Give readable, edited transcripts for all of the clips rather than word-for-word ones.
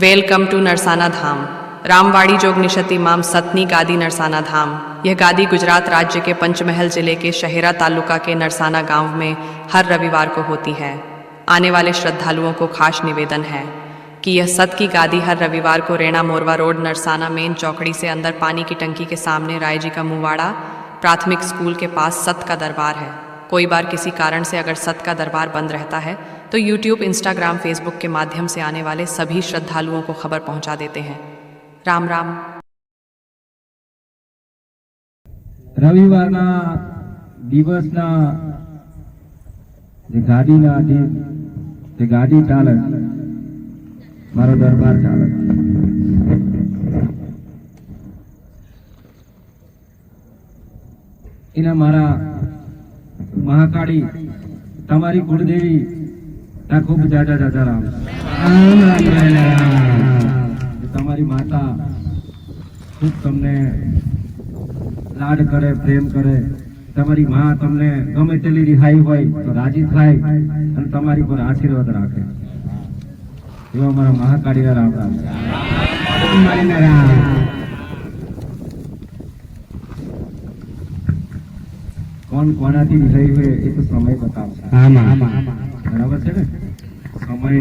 Welcome to Narsana धाम। रामवाड़ी जोग निशति माम सतनी गादी नरसाना धाम। यह गादी गुजरात राज्य के पंचमहल जिले के शहेरा तालुका के नरसाना गांव में हर रविवार को होती है। आने वाले श्रद्धालुओं को खास निवेदन है कि यह सत की गादी हर रविवार को रेणा मोरवा रोड नरसाना मेन चौकड़ी से अंदर पानी की टंकी के सामने राय जी का मुवाड़ा प्राथमिक स्कूल के पास सत का दरबार है। कोई बार किसी कारण से अगर सत का दरबार बंद रहता है तो यूट्यूब, इंस्टाग्राम, फेसबुक के माध्यम से आने वाले सभी श्रद्धालुओं को खबर पहुंचा देते हैं। राम राम। રવિવારના દિવસના જે ગાડીના જે ગાડી ચાલે મારો દરબાર ચાલે એના મારા મહાકાળી તમારી કુળદેવી ના ખૂબ જાજા જાજા રામ તમારી માતા ખૂબ તમને लाड करे, प्रेम करे। तमारी मां तमने गमे तेली रिहाई होय तो राजी थाय अने तमारी पर आशीर्वाद राखे। एवा अमारा महाकाळीना राम राम। कौन कोनाथी रिहाई होय ए तो समय बतावशे। बराबर छे ने? समय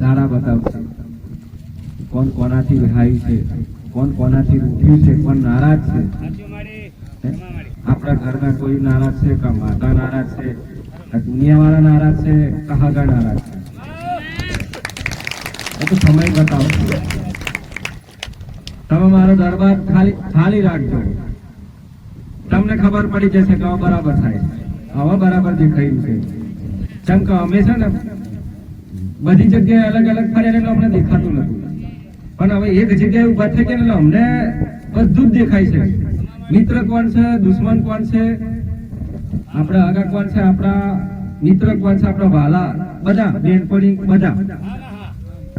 दाड़ा बतावशे। कौन कोनाथी रिहाई छे, कौन कोनाथी रूठ्યું છે, કોણ નારાજ છે। આપણા ઘરના કોઈ નારાજ છે કે માતા નારાજ છે કે દુનિયાવાળા નારાજ છે કે હાગા નારાજ છે એ તો સમય બતાવશે। તમે મારો દરબાર ખાલી રાખજો, તમને ખબર પડી જશે કે બરાબર થાય, હવે બરાબર દેખાયું છે। કેમ કે અમે છે ને બધી જગ્યાએ અલગ અલગ ફર્યા એટલે અમને દેખાતું નથી, પણ હવે એક જગ્યાએ ઉભા થઈ ગયા એટલે અમને બધું જ દેખાય છે। મિત્ર કોણ છે, દુશ્મન કોણ છે, આપણા આગા કોણ છે, આપણા મિત્ર કોણ છે, આપણા વાલા બધા બેનપણી બધા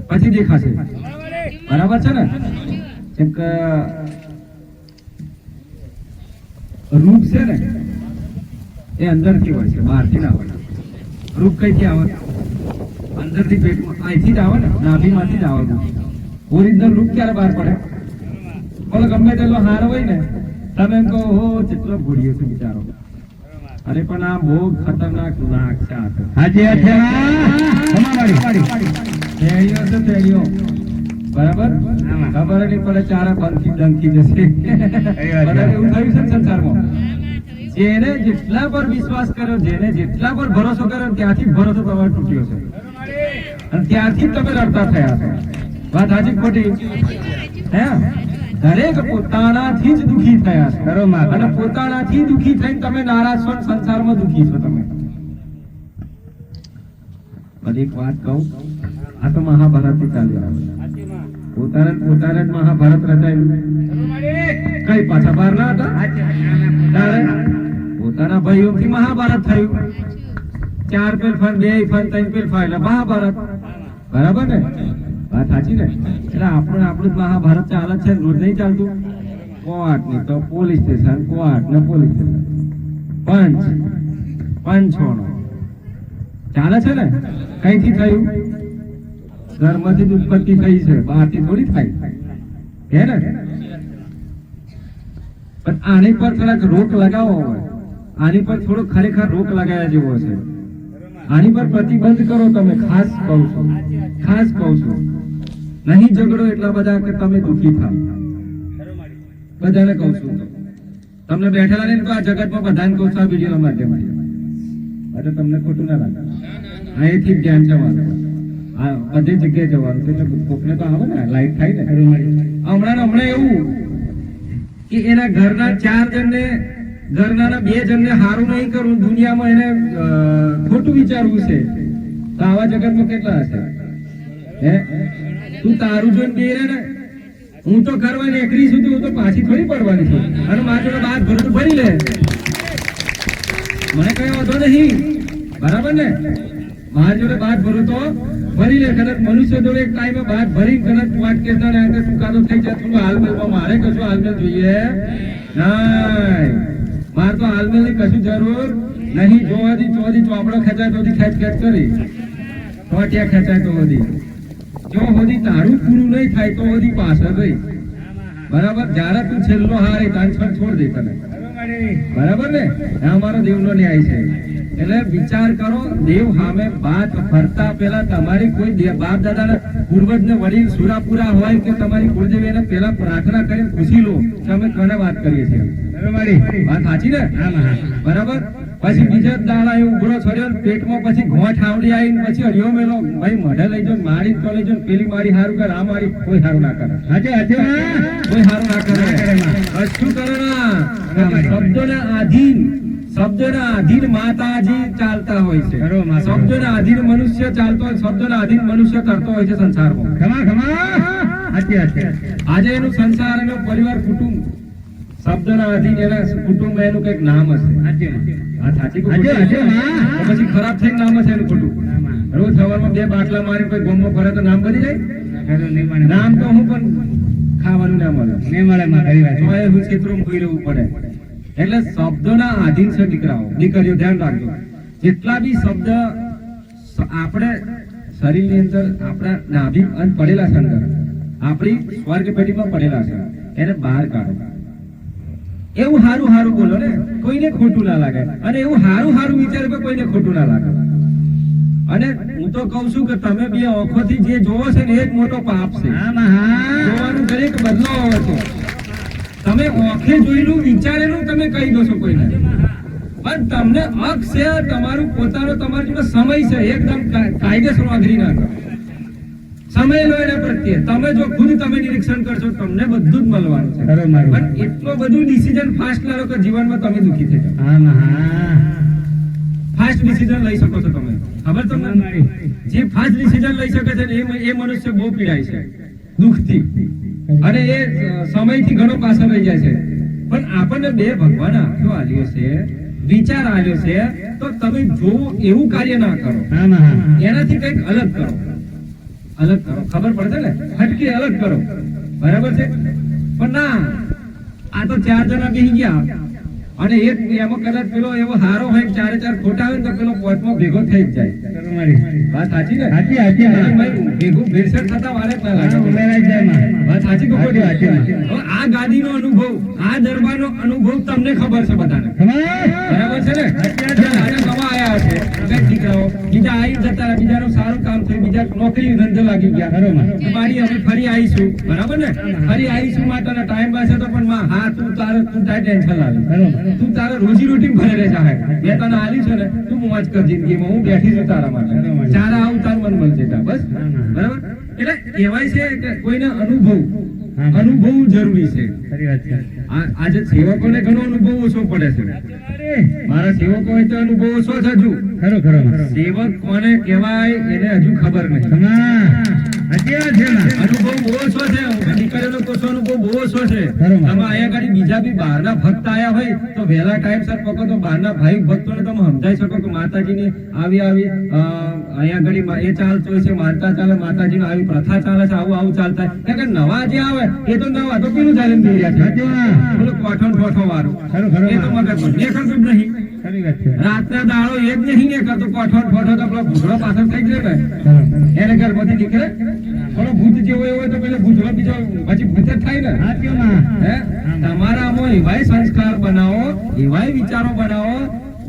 પછી દેખાશે। બરાબર છે ને? કેમ કે રૂપ છે ને એ અંદરથી હોય છે, બહારથી ના હોય। રૂપ કઈથી આવે? અંદરથી પેટમાં અહીંથી જ આવે ને, નાભીમાંથી જ આવે। ઓરિજિનલ રૂપ ક્યારે બહાર પડે? બોલો ગમે તેટલો હાર હોય ને તમે એમ કહો હો કેટલો ભૂડ્યો છે બિચારો, અરે પણ આ બહુ ખતરનાક નાક છે આ તો। હાજી તેડીઓ બરાબર ખબર નહીં પડે ચારે બંકી ડંકી જશે। એવું થયું છે સંસારમાં। જેને જેટલા પર વિશ્વાસ કર્યો, જેને જેટલા પર ભરોસો કર્યો ત્યાંથી ભરોસો તમારો તૂટ્યો છે અને ત્યાંથી તમે રડતા થયા છો। વાત હાજી ખોટી? હે દરેક પોતાનાથી જ દુખી થયા છે અને પોતાનાથી દુખી થઈને તમે નારાજ છો, સંસારમાં દુખી છો તમે। એક વાત કહું, આ તો મહાભારત થી ચાલ્યું આવે, પોતાને જ મહાભારત રચાયું। કઈ પાછા બહાર ના હતા? પોતાના ભાઈઓથી મહાભારત થયું। 4 પેલ ફન, 2 ફન, 3 પેલ ફાઈલ મહાભારત। બરાબર ને? વાત સાચી ને? એટલે આપણું મહાભારત ચાલે છે, રોજ નહીં ચાલતું। કોર્ટ ની તો પોલીસ સ્ટેશન, કોર્ટ ને પોલીસ સ્ટેશન, પંચોણો ચાલે છે ને? કઈથી થયું? ધર્મથી જ ઉત્પત્તિ થઈ છે, બહારથી થોડી થાય હે ને? પણ આની પર થોડાક રોક લગાવો હોય, આની પર થોડો ખરેખર રોક લગાવ્યા જેવો છે। આની પર પ્રતિબંધ કરો તમે, ખાસ કહું છું, ખાસ કહું છું। નહીં ઝઘડો એટલા બધા કે તમે દુખી થાવ, બધાને કહું છું। તમને બેઠેલા ને આ જગતમાં બધાને કહું છું આ વિડીયો માધ્યમથી, એટલે તમને ખોટું ના લાગે। અહીંથી ધ્યાન જવાનું, બધી જગ્યાએ જવાનું, એટલે કોકને તો આવે ને લાઈટ થાય ને। હમણાં એવું કે એના ઘરના 4 જણને, ઘરના 2 જણને હારું નહીં કરવું, દુનિયામાં એને ખોટું વિચારવું છે, તો આવા જગતમાં કેટલા હશે? હે તું તારું જોઈને બેરે ને, હું તો કરવા નીકળી છું, હું તો પાછી થોડી પડવાની છું, અને મારા જોડે બાદ ભરું ભરી લે, મને કઈ વાંધો નહીં। બરાબર ને? મારા જોડે બાદ ભરું તો ભરી લે। કદાચ મનુષ્ય જોડે એક ટાઈમે બાદ ભરી કદાચ વાત કેસના ને ચુકાદો થઈ જાય, થોડું હાલમેલમાં મારે કશું હાલમેલ જોઈએ નહીં। મારે તો હાલમેલ ની કશું જરૂર નહીં। જોવાથી ચોથી ચોપડો ખેંચાય તો ખેંચ કરી, તો ત્યાં ખેંચાય તો જો સુધી તારું પૂરું નહીં થાય તો સુધી પાછળ રહી. બરાબર, જ્યારે તું છેલ્લો હારે તાંછળ છોડ દે તને. બરાબર ને? આ અમારો દેવનો ન્યાય છે. એટલે વિચાર કરો, દેવ સામે વાત ફરતા પેલા તમારી કોઈ બાપ દાદાના પૂર્વજને વડીલ સુરાપુરા હોય કે તમારી કુળદેવી એને પેલા પ્રાર્થના કરીને પૂછી લો કે અમે કોને વાત કરીએ છીએ. વાત સાચી ને? બરાબર. પછી બીજા દાડા એ ઉઘડો છોડ્યો પેટમાં, પછી ઘોંઠ આવડી આવીને પછી અડિયો મેલો ભાઈ મઢે લઈ જાઓ, મારી તો લઈ જાઓ, પેલી મારી હારું કરે, આ મારી કોઈ હારું ના કરે. કોઈ હારું ના કરે. શું કરે ના? શબ્દોના આધીન માતાજી ચાલતા હોય છે. શબ્દોના આધીન મનુષ્ય ચાલતો હોય, શબ્દોના આધીન મનુષ્ય કરતો હોય છે સંસારમાં. આજે એનું સંસાર, એનો પરિવાર, કુટુંબ, શબ્દના આધીન એના કુટુંબ એનું કઈક નામ હશે. આ સાચી તો પછી ખરાબ થઈને નામ હશે એનું કુટુંબ. રોજ સવારમાં 2 બાટલા મારી કોઈ ગોમમાં ફરે તો નામ બની જાય? નામ તો હું પણ ખાવાનું ના મળે, હું ક્ષેત્રમાં ખોઈ રહેવું પડે. એટલે શબ્દોના આધીન છે દીકરીઓ, ધ્યાન રાખજો. જેટલા બી શબ્દ આપણે શરીરની અંદર આપણા નાભી અંત પડેલા છે, અંદર આપણી સ્વર્ગ પેટીમાં પડેલા છે, એને બહાર કાઢો. એવું હારું હારું બોલો ને, કોઈને ખોટું ના લાગે. અને એવું હારું હારું વિચાર કે કોઈને ખોટું ના લાગે. અને હું તો કઉ છું કે તમે બે આંખોથી જે જોવો છે ને એ જ મોટો પાપ છે. જોવાનું દરેક બદલો આવે છે. તમે આંખે જોયેલું વિચારેલું તમે કહી દો છો કોઈને, પણ તમને હક છે તમારું પોતાનો, તમારી જોડે સમય છે, એકદમ કાયદેસર અઘરી ના કરો. સમય લો એના પ્રત્યે. તમે જો ખુદ તમે નિરીક્ષણ કરશો તમને બધું જ મળવાનું છે. પણ એટલો બધું ડિસિઝન ફાસ્ટ લો કે જીવનમાં તમે દુઃખી થઈ જાઓ. ફાસ્ટ ડિસિઝન લઈ શકો છો તમે. ખબર તમને? જે ફાસ્ટ ડિસિઝન લઈ શકે છે એ મનુષ્ય બહુ પીડાય છે દુઃખથી, અને એ સમયથી ઘણો પાછળ રહી જાય છે. પણ આપણને બે ભગવાન આપ્યો આલ્યો છે, વિચાર આલ્યો છે, તો તમે જોવો એવું કાર્ય ના કરો, એનાથી કંઈક અલગ કરો. અલગ કરો, ખબર પડશે ને? હટકે અલગ કરો. બરાબર છે? પણ ના, આ તો 4 જણા બેસી ગયા અને એક એમાં કદાચ પેલો એવો હારો હોય, 4 ખોટા હોય તો પેલો પોચમાં ભેગો થઈ જ જાય. વાત સાચી ને? ભેગું ભેળસેળ થતા વારે જ ના લાગે. વાત સાચી કે ખોટી? હવે આ ગાદીનો અનુભવ, આ દરબારનો અનુભવ તમને ખબર છે બધાને. બરાબર છે ને? આજે નવા આયા છે કઈક દીકરાઓ, બીજા આવી જતા રહ્યા, બીજાનું સારું કામ થયું, બીજા નોકરી ધંધો લાગી ગયા. મારી અમે ફરી આવીશું. બરાબર ને? ફરી આવીશું માતાના ટાઈમ પાસે તો પણ માં હા તું તારે ટેન્શન લાવે, તું તારે રોજી રોટી ભરે રહે છે. મેં તને આલી છે ને, તું મોજ કર જિંદગીમાં, હું બેઠી છું તારા માટે. ચારા આવું તાર મન મળશે બસ. બરાબર? એટલે કહેવાય છે કે કોઈને અનુભવ જરૂરી છે. આજે સેવકોને ઘણો અનુભવ ઓછો પડે છે. મારા સેવકો હોય તો અનુભવ ઓછો છે. હજુ સેવક કોને કહેવાય એને હજુ ખબર નહીં. અનુભવ બહુ ઓછો છે. દીકરીનો કોશો અનુભવ બહુ ઓછો છે. આમાં અહીંયા આગળ બીજા બી બહારના ભક્ત આયા હોય તો વહેલા ટાઈમસર પકો તો બહારના ભાઈ ભક્તોને તમે સમજાઈ શકો કે માતાજીની આવી અહીંયા આગળ એ ચાલતો હોય છે, માનતા ચાલે, માતાજીની આવી પ્રથા ચાલે છે, આવું ચાલતા. કે નવા જે આવે એ તો નવા તો પેલું ચાલીને દઈ રહ્યા છે, પેલું કોઠો વાળું. એ તો મગજ દેખાતું જ નહીં. રાતના દાડો એ જ નહીં ને કરતો કોઠો તો પેલો ભૂતળો પાછળ થઈ જાય ને એને ઘરમાંથી નીકળે. થોડો ભૂત જેવો હોય તો પેલો ભૂતળો બીજો પછી ભૂત જ થાય ને. તમારામાં એવાય સંસ્કાર બનાવો, એવાય વિચારો બનાવો,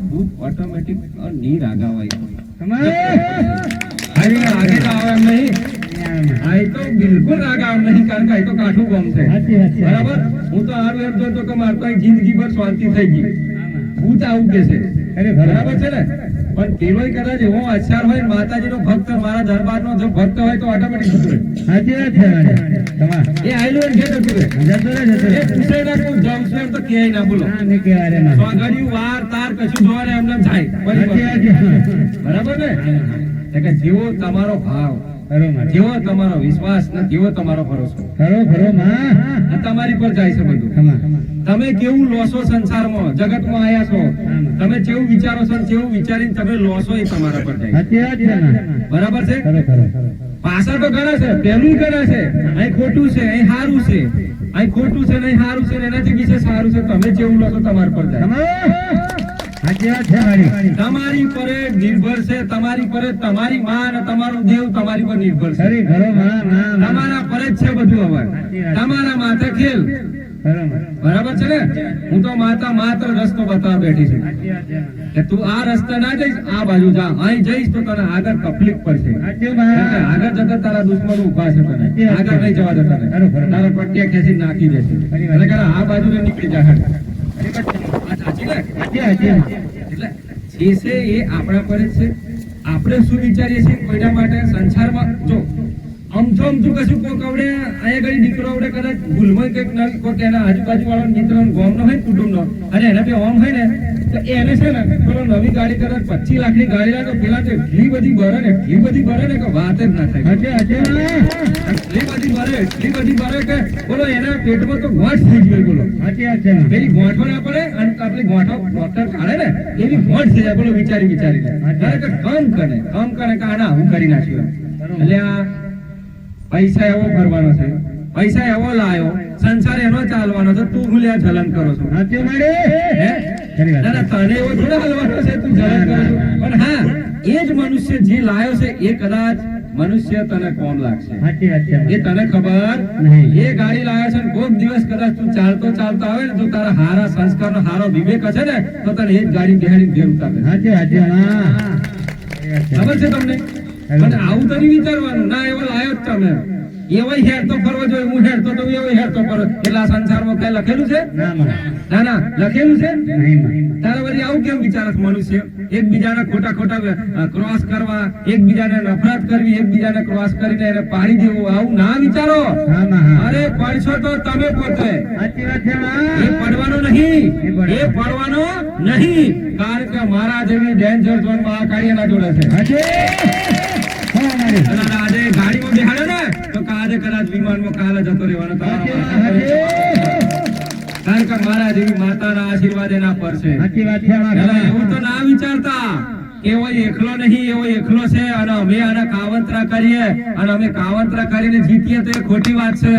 ભૂત ઓટોમેટિક ની રાગાવાય. આગે તો આવે એમ નહીં. આ તો બિલકુલ રાગ આવે નહીં, કારણ કે આ તો કાઠું બોમ્બ છે. બરાબર? હું તો હારું એમ જોતો કે મારે તો જિંદગી ભર શાંતિ થઈ ગઈ. ભૂત આવું કે છે. બરાબર છે ને? પણ કેવળ કદાચ એવો આચાર હોય, માતાજીનો ભક્ત, મારા દરબારનો જો ભક્ત હોય તો ઓટોમેટિક જતું રહે. એ આયલું એમ જતું રહે. એ પૂછે ના કોઈ જાઉં છું એમ તો ક્યાંય ના બોલો. સ્વાગડ્યું વાર તાર કશું જોવાને એમને જાય. બરાબર ને? કે જેવો તમારો ભાવ, જેવો તમારો વિશ્વાસ ને જેવો તમારો ભરોસો તમારી પર જાય છે બધું. તમે કેવું લોસો સંસારમાં, જગતમાં આયા છો, તમે જેવું વિચારો છો, જેવું વિચારીને તમે લોસો એ તમારા પર જાય. બરાબર છે? પાછળ તો ઘણા છે, પહેલું ઘણા છે, અહીં ખોટું છે, અહીં સારું છે, અહીં ખોટું છે, અહીં સારું છે, એનાથી વિશે સારું છે. તમે જેવું લોસો તમારા પર જાય. સાચી વાત છે મારી. તમારી પર જ નિર્ભર છે, તમારી પર જ તમારી માં અને તમારું દેવ તમારી પર નિર્ભર છે. તમારા પર જ છે બધું. હવે તમારા માથે ખેલ. બરાબર છે ને? હું તો માત્ર રસ્તો બતાવવા બેઠી છું કે તું આ રસ્તે ના જઈશ, આ બાજુ જા. અહીં જઈશ તો તને આગળ તકલીફ પડશે. આગળ જતા તારા દુશ્મનો ઉભા છે, તને આગળ નહીં જવા દેતા. તારા પટ્ટિયા ખેંચી નાખી દેશે. એટલે કે આ બાજુ ને નીકળી જા. એટલે જે છે એ આપણા પર જ છે. આપણે શું વિચારીએ છીએ કોઈના માટે સંસારમાં? જો અમથું કશું કોક આવડે અહીંયા ઘડી દીકરો આવડે કદાચ ભૂલમાં કંઈક નવી કોક એના આજુબાજુ વાળા મિત્ર ગામનો હોય કુટુંબનો અને એના બે ઓમ હોય ને તો એને છે ને પેલો નવી ગાડી કદાચ 25 લાખની ગાડી લાગે તો પેલા તો એટલી બધી ભરે ને કે વાત જ ના થાય. એટલી બધી ભરે કે બોલો એના પેટમાં તો ગોઠ થઈ ગઈ. બોલો પેલી ગોઠો ના પડે અને આપણી ગોઠો ડોક્ટર કાઢે ને એવી ગોઠ થઈ જાય. બોલો વિચારીને કામ કરે કે આના આવું કરી નાખ્યું. એટલે આ પૈસા એવો ભરવાનો છે, પૈસા એવો લાયો, સંસાર એનો ચાલવાનો છે. તું ભૂલ્યા જલન કરો છો. તને એવો થોડો હાલવાનો છે તું જલન કરો છો. પણ હા, એ જ મનુષ્ય જે લાયો છે એ કદાચ મનુષ્ય તને કોણ લાગશે એ તને ખબર નહીં. એ ગાડી લાયો છે કોઈક દિવસ કદાચ તું ચાલતો આવે ને તો તારા હારા સંસ્કારનો હારો વિવેક હશે ને તો તને એ જ ગાડી બેહાડી દેવ ઉતારે. ખબર છે તમને? પણ આવું તો નહીં વિચારવાનું. ના, એવો લાયો જ તમે એવો હેરતો ફરવો જોઈએ. હું હેરતો તો એવો હેરતો ફરો. એટલા સંસારમાં કઈ લખેલું છે? ના લખેલું છે. તારે વળી આવું કેમ વિચારે મનુષ્ય? એકબીજાને ખોટા ક્રોસ કરવા, એકબીજાને નફરત કરવી, એકબીજાને ક્રોસ કરીને એને પાડી દેવું, આવું ના વિચારો. અરે પડશો તો તમે પોતે. એ પડવાનો નહીં, એ પડવાનો નહીં. કારણ કે મારા જેવી ડેન્જર ઝોનમાં આ કાળિયાના જોડે છે. આજે ગાડીમાં બેહાડે ને તો આજે કદાચ વિમાનમાં કાલે જતો રહેવાનો. કારણ કે મારા જેવી માતાના આશીર્વાદ એના પર છે. એવું તો ના વિચારતા એવો એકલો નહીં, એવો એકલો છે અને અમે આના કાવંતરા કરીએ અને અમે કાવંતરા કરીને જીતીએ તો એ ખોટી વાત છે.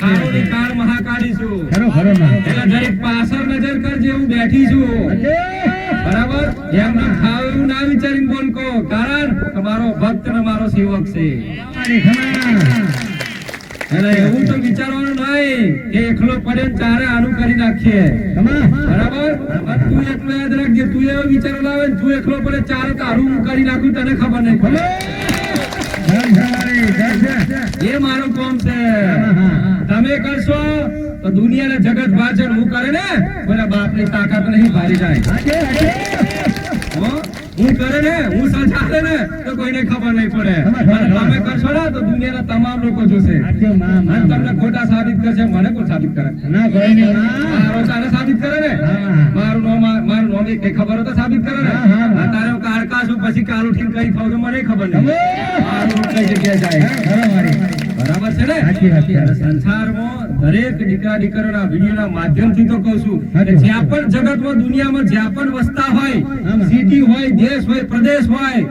કાળોની કાળ મહાકાળીશું. એટલે દરેક પાછળ નજર કરજે, હું બેઠી છું. બરાબર? એમ ના ખાવ એવું ના વિચારીને બોલ કહો. કારણ તમારો ભક્ત ને મારો સેવક છે. એટલે એવું તો વિચારવાનું નહીં કે એકલો પડે ચારે આનું કરી નાખીએ. બરાબર? તું એકલો યાદ રાખજે. તું એવો વિચાર લાવે તું એકલો પડે ચારે તારું હું કરી નાખું તને ખબર નહીં. એ મારું કામ છે. તમે કરશો તો દુનિયા ને જગત ભાજન હું કરે ને બોલા બાપની તાકાત નહીં ભારી જાય. હું કરે ને હું સંસારે ને તો કોઈને ખબર નહીં પડે. તમે કરશો ને તો દુનિયાના તમામ લોકો જોશે તમને ખોટા સાબિત કરશે. મને કોણ સાબિત કરે? મારો તારે સાબિત કરે ને. મારું નોમ કઈ ખબર હોય તો સાબિત કરે ને. તારે કાળકા છું પછી કાલ ઉઠીને કઈ થવું તો મને ખબર નહીં. મારું કઈ જગ્યાએ જાય. બરાબર છે ને? સંસારમાં દરેક દીકરા દીકરીઓના વિડીયોના માધ્યમથી તો કહું છું જ્યાં પણ જગતમાં દુનિયામાં જ્યાં પણ વસતા હોય, સિટી હોય, દેશ હોય, પ્રદેશ હોય,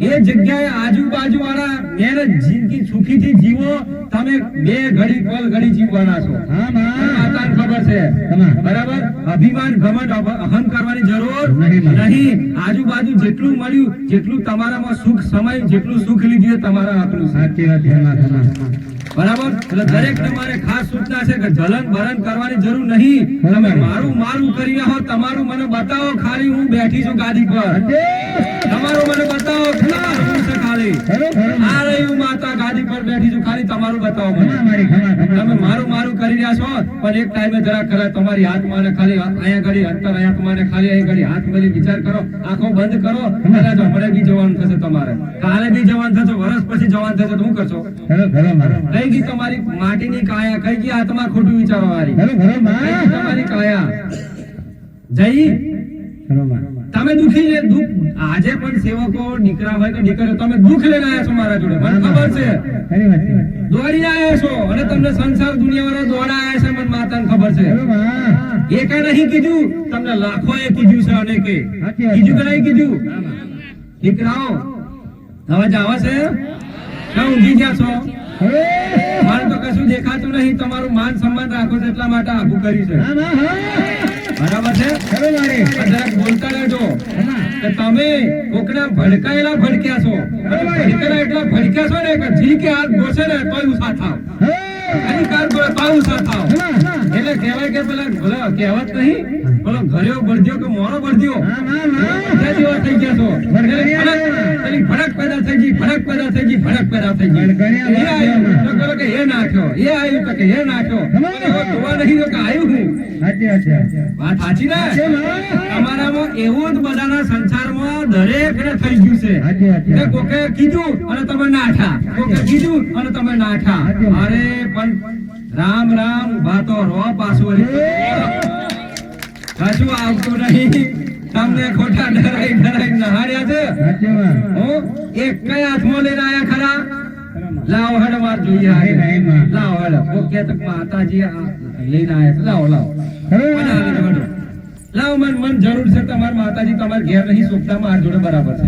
એ જગ્યાએ આજુબાજુ વાળા એને જિંદગી સુખીથી જીવો. તમે બે ઘડી પલ ઘડી જીવવાના છો. માતાને ખબર છે. બરાબર? અભિમાન ઘમંડ અહમ કરવાની જરૂર નહીં. આજુબાજુ જેટલું મળ્યું, જેટલું તમારામાં સુખ સમય, જેટલું સુખ લીધું તમારા આપનું. સાચી વાત. બરાબર? એટલે દરેક તમારે ખાસ સૂચના છે કે જલન ભરણ કરવાની જરૂર નહીં. તમે મારું કરી રહ્યા હો, તમારું મને બતાવો. ખાલી હું બેઠી છું ગાદી પર. તમારું મને બતાવો. ખાલી આ રહ્યું માતા ગાદી પર બેઠી છું. ખાલી તમારું બતાવો મને. તમે મારું કરી રહ્યા છો પણ એક ટાઈમે જરા ખરા તમારી આત્માને ખાલી અહીંયા ઘડી અંતર આત્માને ખાલી અહીં ઘડી હાથ મળી વિચાર કરો. આંખો બંધ કરો. કદાચ હમણાં બી જવાનું થશે તમારે, કાલે બી જવાનું થશે, વર્ષ પછી જવાનું થશે તો શું કરશો? કઈ ગઈ તમારી માટીની કાયા? કઈ ગઈ આત્મા ખોટું વિચારવા વાળી? તમારી કાયા જઈ. તમે દુખી દુઃખ આજે પણ સેવકો દીકરા હોય કે દીકરીઓ તમે દુઃખ લઈને આવ્યા છો મારા જોડે. મને ખબર છે દોડી આવ્યા છો અને તમને સંસાર દુનિયા વાળા દોડા આવ્યા છે. મને માતાને ખબર છે. એકે નહીં કીધું, તમને લાખો એ કીધું છે. અનેકે કીધું કે નહીં કીધું? દીકરાઓ અવાજ આવે છે? ક્યાં ઊંઘી ગયા છો? મારે તો કશું દેખાતું નહીં. તમારું માન સન્માન રાખો છો એટલા માટે આખું કર્યું છે. બરાબર છે ખરું મારી જરાક બોલતા રહેજો હા કે તમે કોકના ભડકાયેલા ભડક્યા છો અને ભડકેલા એટલા ભડક્યા છો ને કે જી કે હાથ ઘોસે ને તોય ઉસા થાવ એની કાર પર તોય ઉસા થાવ એટલે કહેવાય કે પેલા કહેવત નહીં પેલો ઘર્યો બળદ્યો કે મોરો બળદ્યો બધા જેવા થઈ ગયા છો પેલી ભડક પેદા થઈ ગઈ ભડક પેદા થઈ ગઈ ભડક પેદા થઈ ગઈ એ આવ્યું તો કહો કે એ નાખ્યો એ આવ્યું તો કે એ નાખ્યો હવે જોવા નહીં તો કે આવ્યું હું વાત સાચી ને તમારામાં એવું જ બધાના સંસારમાં દરેકને થઈ ગયું છે કે કોકે કીધું અને તમે નાઠા કોકે કીધું અને તમે નાઠા અરે પણ રામ રામ ઉભા તો રો પાછું કશું આવતું નહીં તમને ખોટા ડરાઈ નહાડ્યા છે એક કઈ હાથમાં લઈને આયા ખરા લાવો હડ વાર જોઈએ લાવો હડ ઓકે તો માતાજી લઈને આયા લાવો લાવો મન જરૂર છે તમારા માતાજી તમારા ઘેર નહીં સોપતા માર જોડે બરાબર છે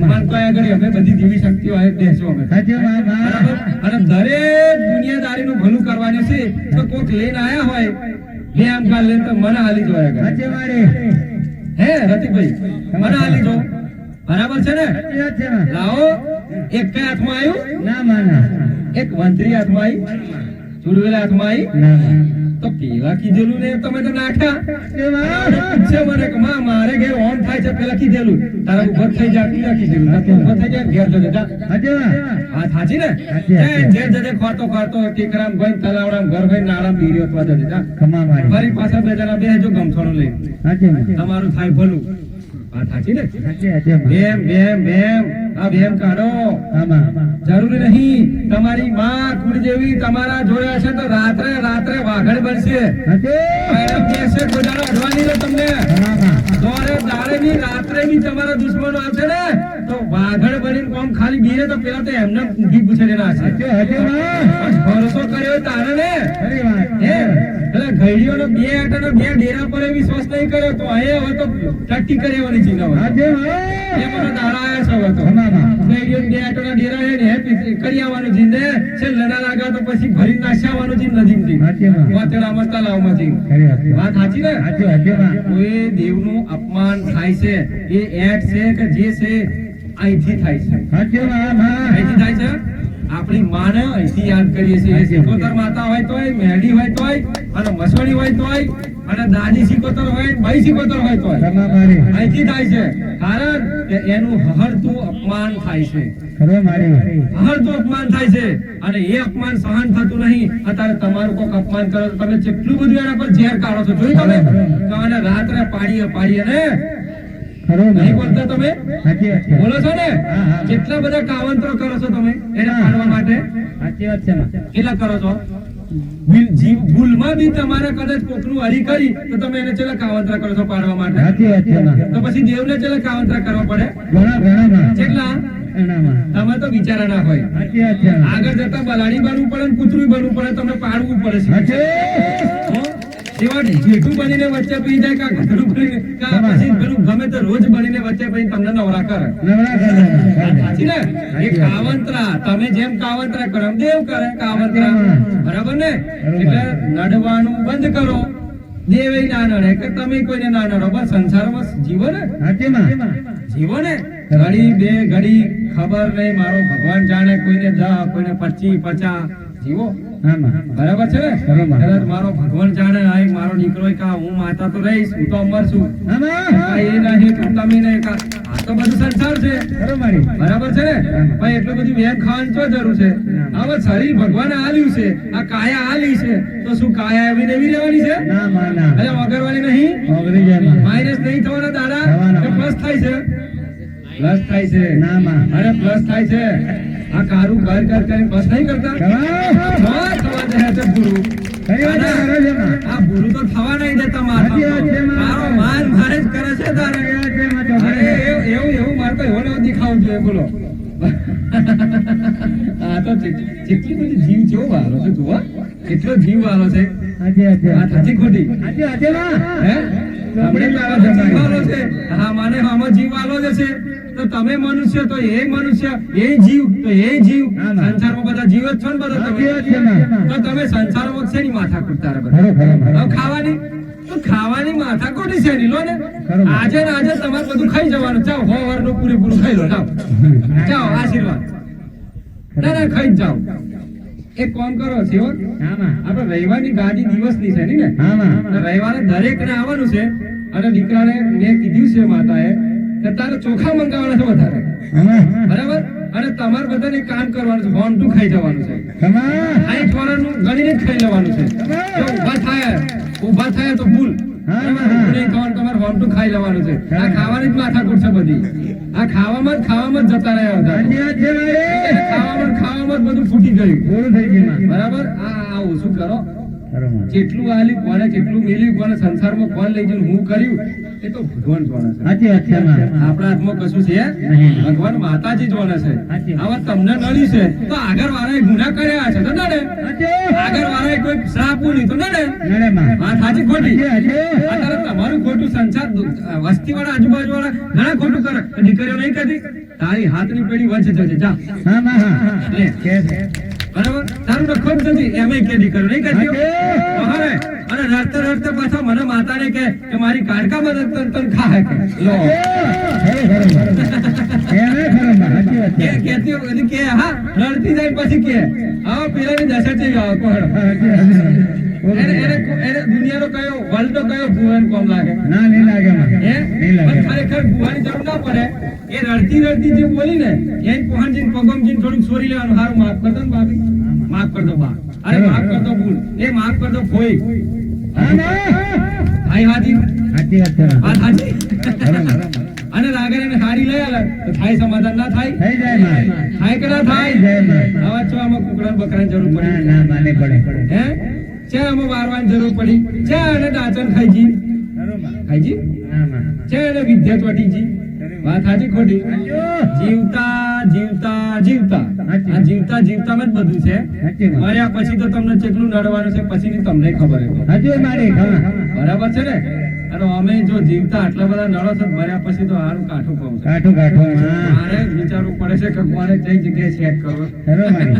મન તો આગળ અમે બધી દેવી શક્તિઓ આવે દેશો અમે બરાબર અને દરેક દુનિયાદારીનું ભલું કરવાનું છે તો કોક લઈને આયા હોય લે આમ કાલ લઈને તો મને હાલી જોયા હે રતિકભાઈ મને હાલી જો બરાબર છે ને લાવો એક કઈ હાથમાં આવ્યું એક વંતરી હાથમાં આવી ચુડવેલા હાથમાં આવી તો પેલા કીધેલું ને તમે તો નાખ્યા મને કે માં મારે ઘેર ઓન થાય છે પેલા કીધેલું તારા ઉભર થઈ જા કીધા કીધેલું ના ઉભર થઈ જા ઘેર જજે જા વાત સાચી ને ઘેર જજે ખોરતો ખોરતો ટીકરામ ભાઈ તલાવડામ ઘર ભાઈ નાળામ બીર્યો અથવા જજે જા ફરી પાછા બે જણા બેજો ગમછોડો લઈ તમારું થાય ભલું વાત સાચી ને બેમ બેમ બેમ આ બેમ કાઢો જરૂરી નહીં તમારી માં કુળ જેવી તમારા જોયા છે તો રાત્રે રાત્રે વાઘડ બનશે અડવાની ને તમને દોરે દાડે ની રાત્રે ની તમારા દુશ્મનો આવશે ને તો વાઘડ બનીને કોમ ખાલી બીરે તો પેલા તો એમને ઊંઘી પૂછેલા છે ભરોસો કર્યો તારે ને એટલે ઘડીઓનો બે આટાનો બે ડેરા પર વિશ્વાસ નહીં કર્યો તો અહીંયા હવે તો ટટ્ટી કરેવાની ચીના હોય એ મને દાડા આવ્યા છે હવે તો ઘડીઓ બે આટાના ડેરા હે ને કરી આવવાનું જીન ને છે લડા લાગા તો પછી ભરી નાશાવાનું જીન નદીમ જીન વાતેડામાં તલાવમાં જીન વાત સાચી ને કોઈ દેવનું અપમાન થાય છે એ એટ છે કે જે છે અહીંથી થાય છે અહીંથી થાય છે આપણી માને અહીંથી યાદ કરીએ છીએ સિકોતર માતા હોય તોય મેડી હોય તોય અને મસોડી હોય તોય અને દાદી સિકોતર હોય ભાઈ સિકોતર હોય તોય અહીંથી થાય છે કારણ કે એનું હહરતું અપમાન થાય છે હહરતું અપમાન થાય છે અને એ અપમાન સહન થતું નહીં અત્યારે તમારું કોઈક અપમાન કરો તમે જેટલું બધું એના પર ઝેર કાઢો છો જોયું તમે તો એને રાત્રે પાડીએ ને નહીં બોલતા તમે બોલો છો ને કેટલા બધા કાવંતરો કરો છો તમે એને પાડવા માટે કેટલા કરો છો ભૂલમાં બી તમારે કદાચ કોકનું હરી કરી તો તમે એને ચેલા કાવંતરા કરો છો પાડવા માટે તો પછી દેવને ચેલા કાવંતરા કરવા પડે કેટલા તમે તો વિચારા ના હોય આગળ જતા બલાડી બનવું પડે કૂતરું બનવું પડે તમને પાડવું પડે છે જેઠું બનીને વચ્ચે પી જાય કા ઘડું બનીને કા પછી પેલું ગમે તો રોજ બનીને વચ્ચે પી તમને નવરા કરે સાચી ને એ કાવંતરા તમે જેમ કાવંતરા કરો દેવ કરે કાવંતરા બરાબર ને એટલે નડવાનું બંધ કરો દેવે ના નડે કે તમે કોઈને ના નડો બસ સંસારમાં જીવો ને જીવો ને ઘડી બે ઘડી ખબર નહીં મારો ભગવાન જાણે કોઈને 10 કોઈને 25 50 જીવો બરાબર છે ને કદાચ મારો ભગવાન જાણે આ મારો દીકરો કા હું માતા તો રહીશ હું તો અમર છું એ નહીં તું તમે નહીં કા આ તો બધું સંસાર છે બરાબર છે ને ભાઈ એટલું બધું વેમ ખાવાની શું જરૂર છે હવે શરીર ભગવાને આલ્યું છે આ કાયા આલી છે તો શું કાયા એવી એવી રહેવાની છે અરે વગરવાની નહીં માઇનસ નહીં થવાના દાડા કે પ્લસ થાય છે પ્લસ થાય છે અરે પ્લસ થાય છે આ કારું ઘર ઘર કરીને બસ નહીં કરતા થવા દે છે ગુરુ આ ગુરુ તો થવા નહીં દેતા મારો માન મારે જ કરે છે તારે અરે એવું મારે તો એવો દેખાવું જોઈએ બોલો આ તો કેટલી બધી જીવ કેવો વાલો છે તું કેટલો જીવ વાલો છે આ સાચી ખોટી હા માને આમાં જીવ વાલો જ છે તો તમે મનુષ્ય તો એ મનુષ્ય એ જીવ તો એ જીવ સંસારમાં બધા જીવ જ છો ને બધા તમે તો તમે સંસારમાં શેની માથા કૂટતા બધા ખાવાની તો ખાવાની માથાકૂટી છે ની લો ને ખરું. આજે ને આજે તમારે બધું ખાઈ જવાનું જાઓ હોવારનું પૂરેપૂરું ખાઈ લો જાઓ જાઓ આશીર્વાદ ના ના ખાઈ જ જાઓ એક કામ કરો સેવક હા માં આપણે રવિવારની ગાડી દિવસની છે ની ને હા માં અને રવિવારે દરેકને આવવાનું છે અને દીકરાને મેં કીધું છે માતાએ કે તારે ચોખા મંગાવવાના છે વધારે હા બરાબર અને તમારે બધાને કામ કરવાનું છે હોન્ટું ખાઈ જવાનું છે કમા 60 વર્ષનું ગણીને જ ખાઈ લેવાનું છે જો ઊભા થાય તો ભૂલ હા, બરાબર? હા. ઊભું નહીં થવાનું, તમારે હોન્ટું ખાઈ લેવાનું છે આ ખાવાની જ માથાકૂટ છે બધી આ ખાવામાં જ જતા રહ્યા હતા સાચી વાત છે મારી ખાવામાં જ બધું ફૂટી ગયું પૂરું થઈ ગયું માં બરાબર આ ઓછું કરો ખરું માં જેટલું આલ્યું કોને કેટલું મેલ્યું કોને સંસારમાં કોણ લઈ જઈને હું કર્યું એ તો ભગવાન જોણે છે સાચી વાત છે માં આપણા હાથમાં કશું છે નહીં. ભગવાન માતાજી જોણે છે સાચી. આવા તમને નડી છે તો આગળ વાળાએ ગુના કર્યા છે તો નડે સાચી. આગળ વાળાએ કોઈ શ્રાપું નહીં તો નડે નડે માં વાત સાચી ખોટી સાચી, સાચી. અત્યારે તમારું ખોટું સંસાર વસ્તી વાળા આજુબાજુ વાળા ઘણા ખોટું કરે તો દીકરીઓ નહીં કરતી તારી હાથની પેઢી વચ્ચે જશે જા હા માં હા લે. કે છે બરાબર તારું નખો જ નથી એમેય કે દીકરીઓ નહીં કરતી હવે અને રડતા રડતા પાછા મને માતાને કે મારી કાડકામાં તન ખાય કે લો ખરું ખરું એને ખરું માં સાચી વાત છે કેતી બધી કે હા રડતી જાય પછી કે આવો પેલાની દશા છે આવો કોહડો સાચી વાત છે. એને દુનિયાનો કયો વર્લ્ડનો કયો ભુવન કોમ લાગે ના નહીં લાગે માં હે નહીં લાગે પણ ખરેખર ભુવાની જરૂર ના પડે એ રડતી જે બોલી ને એને કોહણજીને પગમજીને થોડુંક સોરી લેવાનું હારું માફ કર દો ને ભાભી માફ કર દો બા અરે માફ કર દો ભૂલ એ માફ કર દો ફોઈ હા માં હાઈ હાજી સાચી વાત છે માં. વાત હાજી ખરું માં. અને રાગર એને સાડી લઈ આલે તો થાય સમાધાન ના થાય થઈ જાય માં થાય કે ના થાય થઈ જાય માં આવા છો આમાં કુકડા બકરાની જરૂર ના પડી ના માને પડે હે છે આમાં વારવાની જરૂર પડી છે અને દાચન ખાઈજી ખરું માં ખાઈજી ના માં છે અને વિદ્યા ચોટીજી વાત સાચી ખોટી જીવતા આ જીવતામાં જ બધું છે સાચી વાત. મર્યા પછી તો તમને કેટલું નડવાનું છે પછીની તમને ખબર છે સાચી મારી ખમા બરાબર છે ને અને અમે જો જીવતા આટલા બધા નડો છો તો મર્યા પછી તો હારું કાઠું પાઉં છે કાઠું કાઠું માં મારે જ વિચારવું પડે છે કે કોને કઈ જગ્યાએ સેટ કરવો ખરું મારી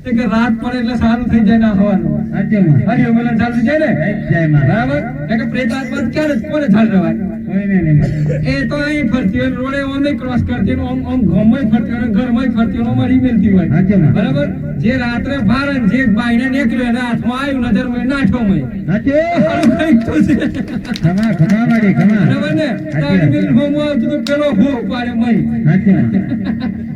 તે કે રાત પડે એટલે સારું થઈ જાય ના હવાનું સાચી માં હરી અમલન ચાલુ જાય ને જય માં બરાબર કે પ્રેત આત્મા ક્યારે કોને ચાલ રહેવાય કોઈને નહીં માં એ તો અહીં ફરતી હોય રોડે ઓમે ક્રોસ કરતી હોય ઓમ ગામમાં ફરતી હોય ઘરમાં ફરતી હોય ઓમાં રીમેલતી હોય સાચી માં. બરાબર જે રાત્રે બહાર અને જે બાઈને નીકળ્યો એના હાથમાં આવ્યું નજર માં નાઠો માં સાચી કંઈક તો છે ખમા ખમા મારી ખમા બરાબર ને સાચી તારી વાત. બેન હોમ આવતું તો પેલો હો પાડે મય સાચી માં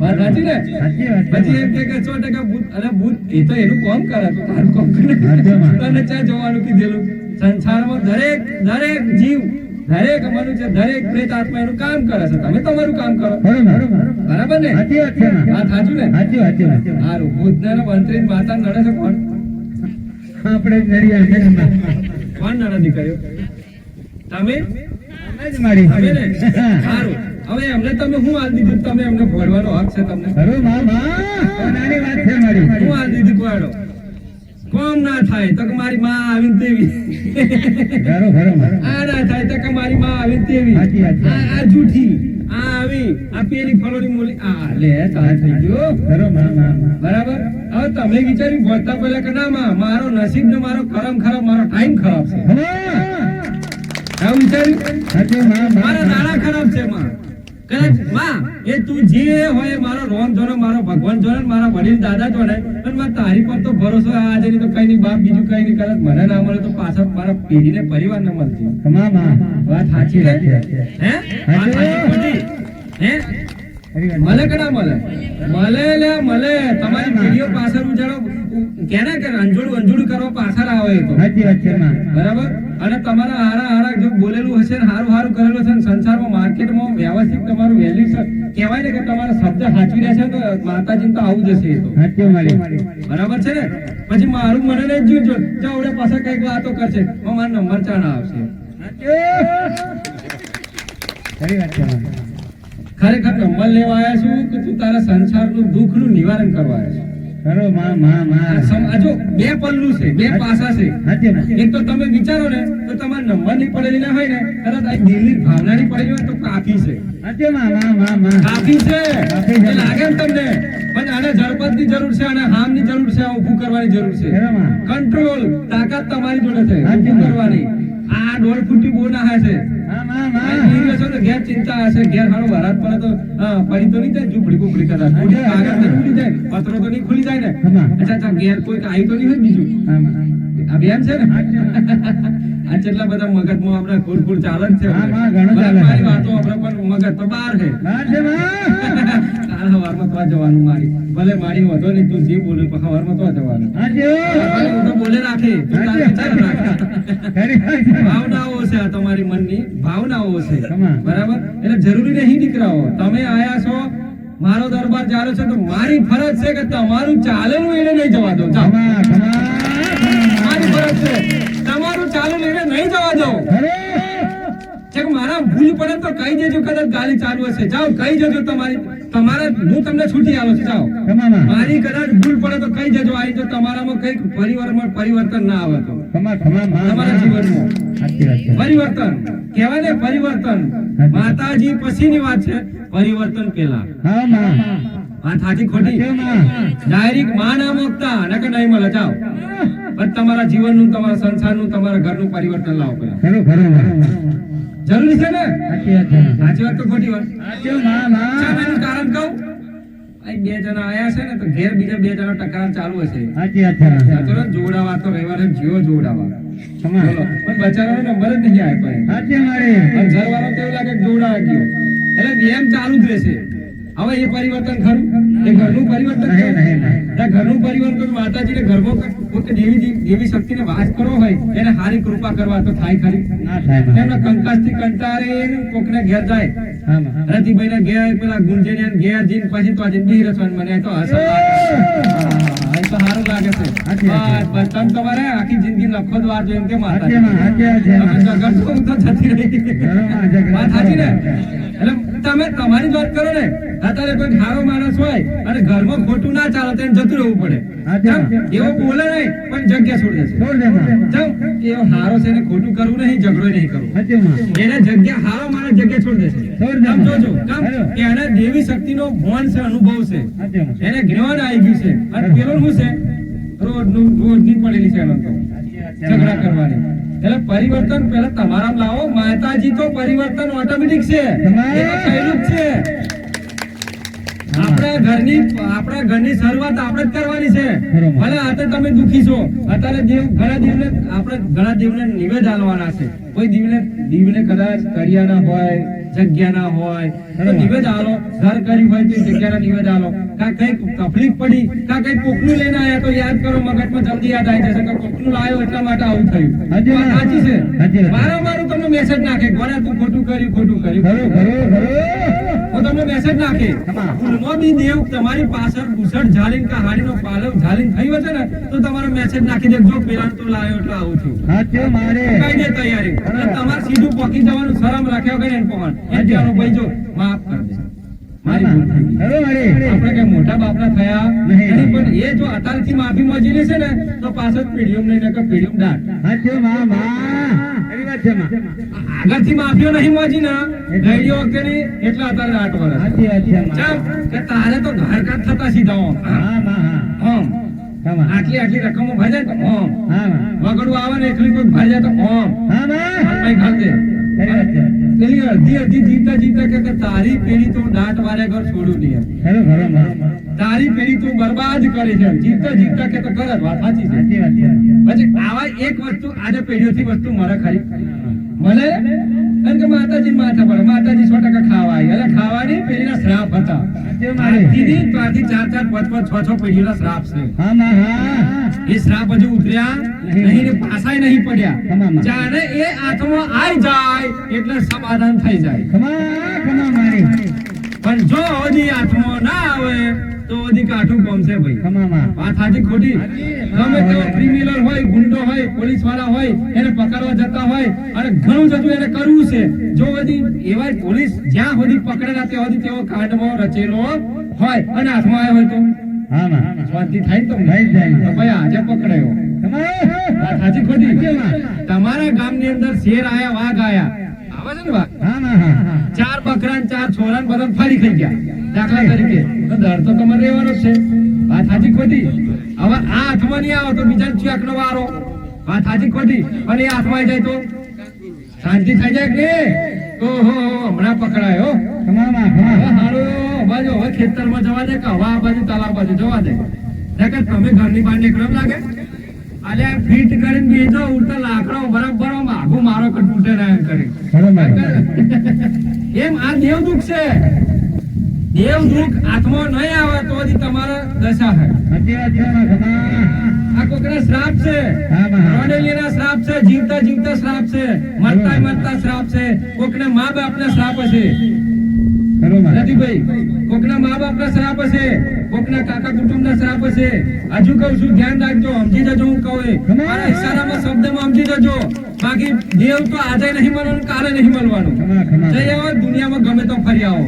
વાત સાચી ને સાચી વાત છે પછી એમ કે 100% ભૂત અને ભૂત એ તો એનું કામ કરે તો તારું કામ કરે સાચી વાત. તને ચા જોવાનું કીધેલું સંસારમાં દરેક જીવ દરેક મનુષ્ય દરેક પ્રેત આત્મા એનું કામ કરે છે તમે તમારું કામ કરો ખરું માં બરાબર ને સાચી વાત છે માં વાત સાચું ને સાચી વાત છે માં. સારું ભૂતને મંત્રી માતા નડે છે કોણ આપણે નડિયાદ છે ને માં. કોણ નડે દીકરીઓ તમે અમે જ મારી તમે ને સારું હવે એમને તમે શું હાલ દીધું તમે એમને ભોળવાનો હક છે તમને ખરું માં માં નાની વાત છે મારી શું હાલ દીધું કોયડો કોમ ના થાય તો કે મારી માં આવીને તેવી ખરું ખરું માં આ ના થાય તો કે મારી માં આવીને તેવી સાચી વાત છે. આ જૂઠી આ આવી આ પેલી ફલોની મોલી આ લે તાર થઈ ગયો ખરું માં માં બરાબર હવે તમે વિચાર્યું ભણતા પહેલા કે ના માં મારો નસીબ ને મારો કરમ ખરાબ મારો ટાઈમ ખરાબ છે આવું વિચાર્યું સાચી માં મારા નાણા ખરાબ છે માં કદાચ માં એ તું જે હોય એ મારો રોમ જોડે મારો ભગવાન જોડે ને મારા વડીલ દાદા જોડે પણ મારે તારી પર તો ભરોસો આજે નહીં તો કઈ નહીં બાપ બીજું કઈ નહીં કદાચ મને ના મળે તો પાછળ મારા પેઢીને પરિવાર ના મળતી ખમા માં વાત સાચી વાત છે છે. હે વાત સાચી ખોટી? હે ખરી વાત. મળે કે ના મળે મળે તમારી પેઢીઓ પાછળ ઉજાડો કેના કે અંજોડું કરવા પાછળ આવે એ તો સાચી વાત છે માં બરાબર અને તમારા હારા જો બોલેલું હશે ને હારું કરેલું હશે ને સંસારમાં માર્કેટમાં વ્યવસ્થિત તમારું વેલ્યુ છે કહેવાય ને કે તમારા શબ્દ સાચવી રહેશે ને તો માતાજી તો આવું જશે એ તો સાચી મારી બરાબર છે ને પછી મારું મને નહીં જોઈજો ચાવડે પાછા કઈક વાતો કરશે મારો નંબર ચાણા આવશે ખરી વાત છે માં ખરેખર નંબર લેવા આવ્યા છું કે તું તારા સંસારનું દુઃખનું નિવારણ કરવા આવ્યા છું ખરું માં માં માં આ જો બે પલ્લું છે બે પાસા છે સાચી માં એક તો તમે વિચારો ને તો તમારા નંબર ની પડેલી ના હોય ને તરત આ દિલની ભાવના ની પડેલી હોય તો કાફી છે સાચી માં માં માં માં કાફી છે કાફી છે. એ લાગે ને તમને પણ આને એને ઝડપતની જરૂર છે અને હામની જરૂર છે, ઊભું કરવાની જરૂર છે. ખરા માં. કંટ્રોલ તાકાત તમારી જોડે છે હાચી ઊભું વાત. કરવાની. આ 1.5 ફૂટી બહુ ના હશે. હા માં આ માં. ઈ રહેશો ને ઘેર ચિંતા હશે, ઘેર હારો વરાત પડે તો પડી તો નહીં જાય, ઝૂંપડી બુપડી કદાચ ખુલી કાગળ તો નહીં ખુલી જાય, પત્રો તો નહીં ખુલી જાય ને. હા. અચ્છા ઘેર કોઈ આવી તો નહીં હોય બીજું. હા માં. આ બેન છે ને આ કેટલા બધા મગજમાં આપણે ખુરખુર ચાલે જ છે. હા, હા, ઘણું ચાલે. મારી વાતો આપણે પણ મગજ તો બહાર છે. બહાર છે માં. કાલ સવારમાં તો જવાનું મારી, ભલે મારી વધો નહીં, તું જે બોલે પણ સવારમાં તો જવાનું. હાચી ભલે હું તો બોલે રાખે, તું તારે વિચાર રાખ. ખરી વાત. ભાવનાઓ છે આ તમારી મનની ભાવનાઓ છે. તમા. બરાબર, એટલે જરૂરી નહીં દીકરાઓ, તમે આયા છો મારો દરબાર ચાલે છે તો મારી ફરજ છે કે તમારું ચાલેલું એને નહીં જવા દો. જાઓ. ખમા ખમા. મારી ફરજ છે તમારું ચાલેલું એને નહીં જવા દો. ખરે. ચેક મારા ભૂલ પડે તો કહી દેજો, કદાચ ગાલી ચાલુ હશે, જાઓ કહી દેજો. તમારા હું તમને છૂટી આવું છું, જાઓ. ખમા માં. મારી કદાચ ભૂલ પડે તો કહી દેજો, આવી જો તમારામાં કઈક પરિવર્તન ના આવે તો ખમા ખમા માં. તમારા જીવનમાં સાચી વાત છે. પરિવર્તન કહેવાય ને, પરિવર્તન. માતાજી પછીની વાત છે, પરિવર્તન પેલા. હા માં. વાત સાચી ખોટી? સાચી માં. ડાયરેક્ટ માં ના મૂકતા નકર નહીં મળે. જાઓ બસ તમારા જીવનનું, તમારા સંસારનું, તમારા ઘરનું પરિવર્તન લાવો પેલા. ખરું ખરું માં. જરૂરી છે ને? સાચી વાત છે. સાચી વાત તો ખોટી વાત? સાચી માં માં. ચાલ એનું કારણ કહું. અહીં બે જણા આયા છે ને તો ઘેર બીજા બે જણા ટકરાર ચાલુ હશે. સાચી વાત છે. સાચો ને? જોડાવા તો રવિવારે જીવો જોડાવા. ખમા. બોલો. પણ બચારાનો નંબર જ નહીં આવે કોઈ. સાચી મારી. અને ઘરવાળો તો એવું લાગે કે જોડાવા ગયો. એટલે એમ ચાલુ જ રહેશે. હવે એ પરિવર્તન ખરું? એ ઘરનું પરિવર્તન નહીં, ખરું? નહીં, નહીં. આ ઘરનું પરિવર્તન માતાજીને ઘરમાં પોતે દેવી શક્તિને વાસ કરવો હોય એને હારી કૃપા કરવા તો થાય ખરી? ના થાય માં. એમના કંકાસથી કંટાળે કોકને ઘેર જાય. હા માં. રતિભાઈને ઘેર પેલા ગુંજેનિયાને ઘેર જઈને પછી તો આજે બી રસવાનું મને તો હસન લાગે. હા, એ તો સારું લાગે છે. સાચી વાત છે. બસ તમે તમારે આખી જિંદગી લખો જ વાર જો એમ કે સાચી માં. સાચી વાત છે. તમે જગત તો હું તો જતી રહી. ઘરોમાં ઝઘડા વાત સાચી ને? થાય. એટલે તમે તમારી જ વાત કરો ને. અત્યારે કોઈ ખારો માણસ હોય અને ઘરમાં ખોટું ના ચાલે તો એને જતું રહેવું પડે. સાચી વાત. કેમ? એવો બોલે નહીં પણ જગ્યા છોડી દેશે. છોડ દે માં. કેમ? કે એવો હારો છે એને ખોટું કરવું નહીં, ઝઘડો નહીં કરવો. સાચી માં. એને જગ્યા હારો માણસ જગ્યા છોડી દેશે. છોડ દે. આમ જોજો કેમ? કે એને દેવી શક્તિનો ભાન છે, અનુભવ છે, સાચી માં. એને જ્ઞાન આવી ગયું છે. અને પેલો શું છે? રોજની પડેલી છે એનો તો ઝઘડા કરવાની. એટલે પરિવર્તન પહેલા તમારામાં લાવો. માતાજી તો પરિવર્તન ઓટોમેટિક છે, એ તો થયેલું જ છે. આપણા ઘરની શરૂઆત આપણે જ કરવાની છે. ભલે અત્યારે તમે દુખી છો, અત્યારે ઘણા દેવને નિવેદ આલવાના છે. કોઈ દીવને કદાચ કરિયાના હોય, જગ્યાના હોય તો નિવેદ આલો. ઘર કરી હોય તો જગ્યાના નિવેદ આલો. કા કઈક તકલીફ પડી, કા કઈક કોકનું લઈને આયા તો યાદ કરો, મગજમાં જલ્દી યાદ આવી જશે કે કોકનું લાયો એટલા માટે આવું થયું. વાત સાચી છે. વારંવાર હું તમને મેસેજ નાખે, ગોળા તું ખોટું કર્યું. ખરું ખરું ખરું. હું તમને મેસેજ નાખે. ભૂલમાં બી દેવ તમારી પાછળ ઘૂસટ ઝાલીને કા હાડીનો પાલવ ઝાલીને થયું હશે ને તો તમારો મેસેજ નાખી દે, જો પેલા તો લાયો એટલે આવું થયું. સાચી મારે. કઈ દે તૈયારી. એટલે તમારે સીધું પોકી જવાનું, શરમ રાખ્યા વગર એને પહોંચ. એમ કહેવાનું, ભાઈ જો માફ કર દે, મારી ભૂલ થઈ ગઈ. ખરું મારી. આપણે કઈ મોટા બાપના થયા નહીં. નહીં, પણ એ જો અત્યારથી માફી માંગી લેશે ને તો પાછળ પીડીએમ નહીં ને કે પીડીએમ દાટ. સાચી માં માં. ખરી વાત છે માં. આગળથી માફીઓ નહીં માંગી ને ગઈડી વખતે નહીં એટલે અત્યારે દાટ વળે. સાચી વાત છે માં. ચમ કે તારે તો ઘરકાટ થતા સીધા ઓમ. હા માં હા. ઓમ. ખમા. આટલી રકમો ભરી જાય તો ઓમ. હા માં. વગડું આવે ને એટલી કોઈ ભરી જાય તો ઓમ. હા માં. ભાઈ ખાલ દે. ખરી વાત છે. પેલી અડધી જીવતા કે તારી પેઢી તો દાટ વારે ઘર છોડ્યું નહીં. ખરું ખરું માં. તારી પેઢી તું બરબાદ કરે છે. જીવતા કે તો કરે જ. વાત સાચી છે. સાચી વાત છે. પછી આવા એક વસ્તુ આજે પેઢીઓથી વસ્તુ મળે ખરી? મળે? કારણ કે માતાજી માથા પડે. માતાજી 100% ખાવા આવી. એટલે ખાવાની પેઢીના શ્રાપ હતા. સાચી મારે. આજથી તો આજથી 4 5 6 પેઢીઓના શ્રાપ છે. હા માં હા. એ શ્રાપ હજુ ઉતર્યા નહીં ને પાછાય નહીં પડ્યા. જાણે એ આત્મા આવી જાય એટલે સમાધાન થઈ જાય. ખમા ખમા મારી. પણ જો હજી આત્મા ના આવે તો હજી કાઠું કોમશે ભાઈ. ખમા માં. વાત સાચી ખોટી? ગમે તેવો ક્રિમિનલ હોય, ગુંડો હોય, પોલીસ વાળા હોય, એને પકડવા જતા હોય અને ઘણું જતું એને કરવું છે. જો હજી એવા પોલીસ જ્યાં સુધી પકડે ના ત્યાં સુધી તેઓ કાંડમાં રચેલો હોય અને હાથમાં આવ્યો હોય તો હા માં. શાંતિ થાય ને તમને? થઈ જાય. તો ભાઈ આજે પકડાયો. ખમા. વાત સાચી ખોટી? તમારા ગામની અંદર શેર આયા, વાઘ આયા, આવે છે ને વાત? હા ના હા 4 બકરા ને 4 છોરા ને બધા ફરી ખાઈ ગયા દાખલા તરીકે, તો દર તો તમારે રહેવાનો જ છે. વાત સાચી ખોટી? હવે આ હાથમાં નહીં આવે તો બીજા ચેકનો વારો. વાત સાચી ખોટી? અને એ હાથમાં આવી જાય તો શાંતિ થઈ જાય કે ઓહો હમણાં પકડાયો. તમામ હવે હારું બાજુ હવે ખેતરમાં જવા દે કે હવે આ બાજુ તલાવ બાજુ જવા દે. નકર તમે ઘરની બહાર નીકળો લાગે અલ્યા ફીટ કરીને બેજો ઉડતા લાકડો બરાબર આગું મારો કે તૂટે ના એમ કરી. એમ આ દેવદુખ છે. દેવદુખ હાથમાં નહીં આવે તો જ તમારા દશા છે. આ કોકના શ્રાપ છે, રોડેલીના શ્રાપ છે, જીવતા જીવતા શ્રાપ છે, મરતા મરતા શ્રાપ છે, કોકના મા બાપના શ્રાપ હશે. નથી ભાઈ, કોકના મા બાપના શ્રાપ હશે, કોકના કાકા કુટુંબના શ્રાપ હશે. હજુ કહું છું ધ્યાન રાખજો, સમજી જજો. હું કહું મારા ઈશારામાં શબ્દમાં સમજી જજો. બાકી દેવ તો આજે નહીં મળવાનું, કાલે નહીં મળવાનું. જઈ આવો દુનિયામાં ગમે તો ફરી આવો.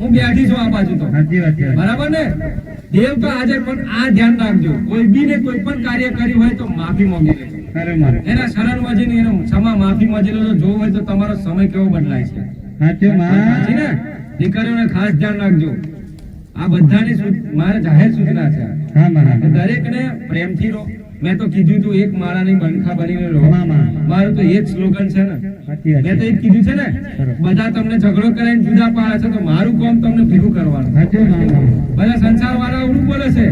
હું બેઠી છું આ બાજુ તો, બરાબર ને? દેવ તો આજે પણ આ ધ્યાન રાખજો, કોઈ બી ને કોઈ પણ કાર્ય કર્યું હોય તો માફી માંગી લેજો. એના શરણમાં જઈને એનો ક્ષમા માફી માંગી લેજો. જોવું હોય તો તમારો સમય કેવો બદલાય છે. સાચી ને? દીકરીઓને ખાસ ધ્યાન રાખજો. આ બધાની મારે જાહેર સૂચના છે. દરેકને પ્રેમથી રહો. મેં તો કીધું તું એક માળાની બનખા બનીને રહો. મારું તો એ જ સ્લોગન છે ને. મેં તો એ જ કીધું છે ને. બધા તમને ઝઘડો કરીને જુદા પાડે છે તો મારું કામ તમને ભેગું કરવાનું. બધા સંસાર વાળા એવું બોલે છે,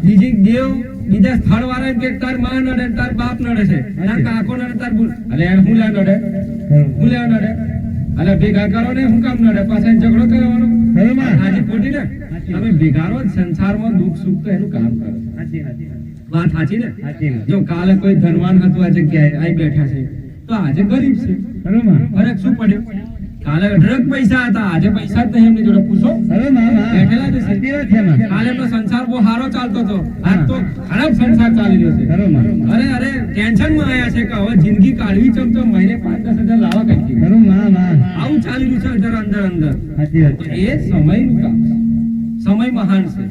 બીજી દેવ બીજા સ્થળ વાળા એમ કે તાર માં નડે, તાર બાપ નડે છે, તાર કાકો નડે, તાર અલે હું લા નડે, હું લા નડે. અલે ભેગા કરો ને, હું કામ નડે? પાછા ઝઘડો કરવાનો. આજે ખોટી ને? તમે ભેગા રહો, સંસારમાં દુઃખ સુખ તો એનું કામ કરો. વાત સાચી ને? જો કાલે કોઈ ધનવાન હતું આ જગ્યાએ અહીં બેઠા છે તો આજે ગરીબ છે. ફરક શું પડ્યો? કાલે અઢળક પૈસા હતા, આજે પૈસા જ નહીં એમની જોડે. પૂછો, બેઠેલા જ છે. કાલે તો સંસાર બહુ સારો ચાલતો હતો, આજ તો ખરાબ સંસાર ચાલી રહ્યો છે. અરે ટેન્શન માં આયા છે કે હવે જિંદગી કાઢવી છે તો મહિને 5-10 હજાર લાવવા કઈ. આવું ચાલી રહ્યું છે અંદર અંદર. એ સમયનું કામ છે. સમય મહાન છે.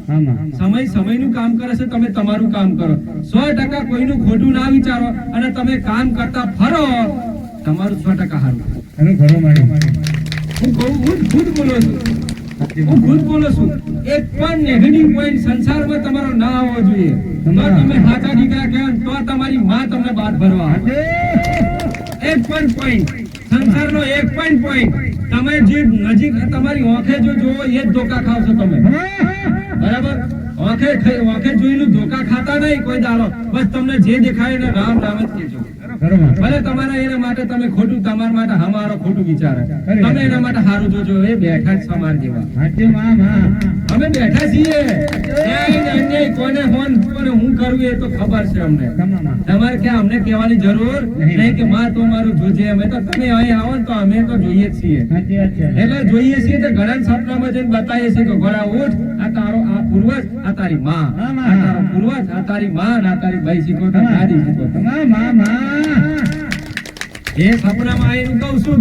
સમય સમયનું કામ કરે છે. તમે તમારું કામ કરો. 100% કોઈનું ખોટું ના વિચારો અને તમે કામ કરતા ફરો, તમારું 100% હારું. હું ખુદ બોલું છું. એક પણ નેગેટિવ પોઈન્ટ સંસારમાં તમારો ના આવવો જોઈએ. તો તમે સાચા દીકરા કહેવાય, તો તમારી માં તમને બાદ ભરવા. એક પણ પોઈન્ટ સંસારનો એક પણ પોઈન્ટ તમે જે નજીક તમારી ઓંખે જો જોવો એ જ ધોકા ખાવ છો તમે. બરાબર? ઓંખે જોયેલું ધોકા ખાતા નહીં કોઈ દાડો. બસ તમને જે દેખાય એને રામ રામ જ કહેજો. ભલે તમારા એના માટે તમે ખોટું, તમારા માટે હમારો ખોટું વિચારે, તમે એના માટે સારું જોજો. એ બેઠા જ સમાર જેવા. અમે બેઠા છીએ, કોને હું કરું એ તો ખબર છે અમને. તમારે ક્યાં અમને કહેવાની જરૂર નહીં કે માં તો મારું જોજે. અમે તો તમે અહીં આવો ને તો અમે તો જોઈએ જ છીએ. એટલે જોઈએ છીએ તો ઘણા સપનામાં જઈને બતાવીએ છીએ કે ઘોડા ઉઠ, આ તારો આ પૂર્વજ, આ તારી માં, આ તારો પૂર્વજ, આ તારી માં, આ તારી ભાઈ શીખો, દાદી શીખો. એ સપનામાં આવીને કહું છું,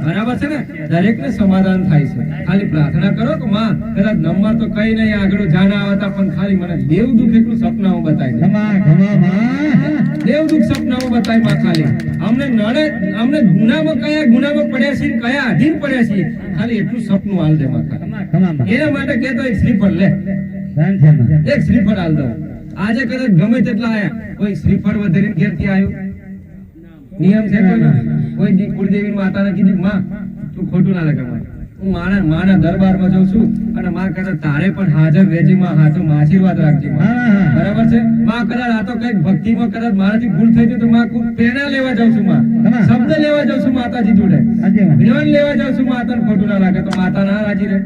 બરાબર છે ને? દરેક ને સમાધાન થાય છે. ખાલી પ્રાર્થના કરો કે માં કદાચ નંબર તો કઈ નહીં આગળ જાના આવતા, પણ ખાલી મને દેવ દુઃખ એટલું સપનામાં બતાવી. દેવ દુઃખ સપનામાં બતાવી માં. ખાલી અમને નડે, અમને ગુનામાં કયા ગુનામાં પડ્યા છીએ, કયા અધીન પડ્યા છીએ, ખાલી એટલું સપનું હાલ દે માં. એના માટે કહેતો એક શ્રીફળ લે, એક શ્રીફળ હાલ દો. આજે કદાચ ગમે તેટલા આયા, કોઈ શ્રીફળ વધારે ઘેરથી આવ્યું. નિયમ છે કોઈ કુળદેવી માતાને કીધું માં તું ખોટું ના લગાવ, હું માના દરબારમાં જાઉં છું અને માં કદાચ તારે પણ હાજર રહેજે માં, હાચો આશીર્વાદ રાખજે માં. બરાબર છે? માં કદાચ આ તો કઈક ભક્તિમાં કદાચ મારાથી ભૂલ થઈ ગઈ તો માં પ્રેરણા લેવા જાઉં છું, માં શબ્દ લેવા જાઉં છું માતાજી જોડે, જ્ઞાન લેવા જાઉં છું. માતાને ખોટું ના લાગે તો માતા ના રાજી રહે,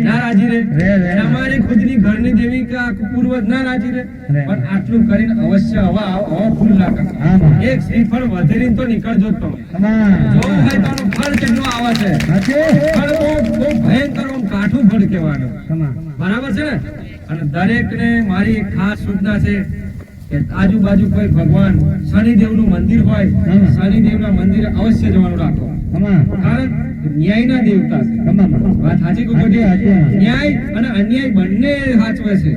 ના રાજી રહે. અમારી ખુદની ઘરની દેવી કે પૂર્વજ ના રાજી રહે. પણ આટલું કરીને અવશ્ય હવા ફૂલ લાગે. એક શ્રીફળ વધેરીને તો નીકળજો જ તમે. જોવું હોય તો ફળ કેટલું આવે છે. ફળ બહુ ભયંકર કાઠું ફળ કહેવાનું. બરાબર છે ને? અને દરેક ને મારી એક ખાસ સૂચના છે કે આજુબાજુ કોઈ ભગવાન શનિદેવ નું મંદિર હોય, શનિદેવ ના મંદિરે અવશ્ય જવાનું રાખો. કારણ ન્યાય ના દેવતા છે. વાત સાચી કે ખોટી? ન્યાય અને અન્યાય બંને સાચવે છે.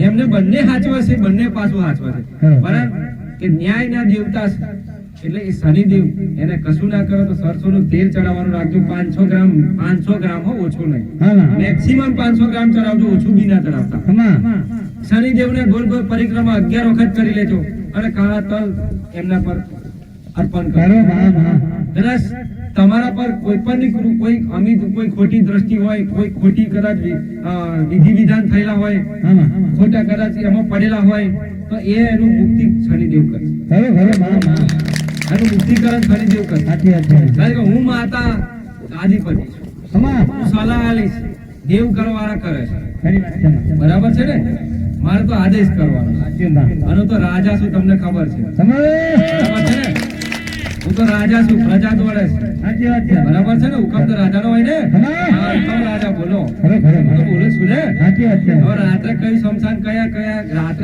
એમને બંને સાચવે છે, બંને પાછું સાચવે છે. બરાબર? કે ન્યાય ના દેવતા છે. એટલે એ શનિદેવ એને કશું ના કરો તો સરસોનું તેલ ચડાવવાનું રાખજો 500 ગ્રામ હો, ઓછું નહીં. હા મેક્સિમમ 500 ગ્રામ ચડાવજો, ઓછું બી ના ચડાવતા. ખમા શનિદેવને ગોળ ગોળ પરિક્રમા 11 વખત કરી લેજો અને કાળા તલ એમના પર અર્પણ કરો. કરો માં કદાચ તમારા પર કોઈ પણ કોઈ અમિત કોઈ ખોટી દ્રષ્ટિ હોય, કોઈ ખોટી કદાચ વિધિ વિધાન થયેલા હોય, હા ખોટા કદાચ એમાં પડેલા હોય તો એનું મુક્તિ શનિદેવ કરે. કરો માં એનું મુક્તિકરણ શનિદેવ કરે. સાચી વાત છે. કારણ કે હું માતા આદિપતિ છું, ખમા હું સલાહ આલીશ, દેવ કરવાળા કરે છે. ખરી વાત છે માં. બરાબર છે ને? મારે તો આદેશ કરવાનો. સાચી વાત. આનો તો રાજા છું, તમને ખબર છે. ખમા બરાબર છે ને? હું તો રાજા છું, પ્રજા દોડે છે. સાચી વાત છે. બરાબર છે ને? હુકમ તો રાજાનો હોય ને. હા, હુકમ રાજા બોલો. ખરો હું તો બોલું છું ને. સાચી વાત છે. હવે રાત્રે કઈ શમશાન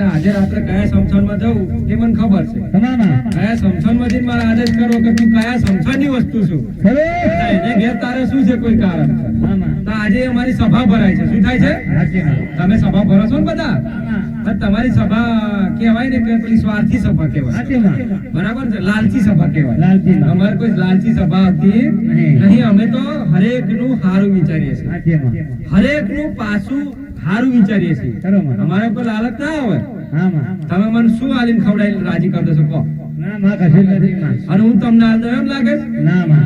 આજે રાત્રે કયા શમશાનમાં જવું એ મને ખબર છે. ખમા માં કયા શમશાનમાં જઈને મારે આદેશ કરો કે તું કયા શમશાનની વસ્તુ છું. ખરો એને ઘેર તારે શું છે કોઈ કારણ છે. હા માં તો આજે અમારી સભા ભરાય છે. શું થાય છે? સાચી વાત. તમે સભા ભરો છો ને બધા? પણ તમારી સભા કહેવાય ને કે પેલી સ્વાર્થી સભા કહેવાય. સાચી વાત. બરાબર છે? લાલચી સભા કહેવાય. લાલચી. અમારે કોઈ લાલચી સભા હતી નહીં. અમે તો હરેક નું સારું વિચારીએ છીએ, સાચી વાત. હરેક નું પાછું સારું વિચારીએ છીએ. ખરો માં. અમારે ઉપર લાલચ ના હોય. હા માં. તમે મને શું આલીને ખવડાવીને રાજી કરી દેશો કહો? ના માં કશું નથી માં. અને હું તમને હાલ દઉં એમ લાગે છે? ના માં.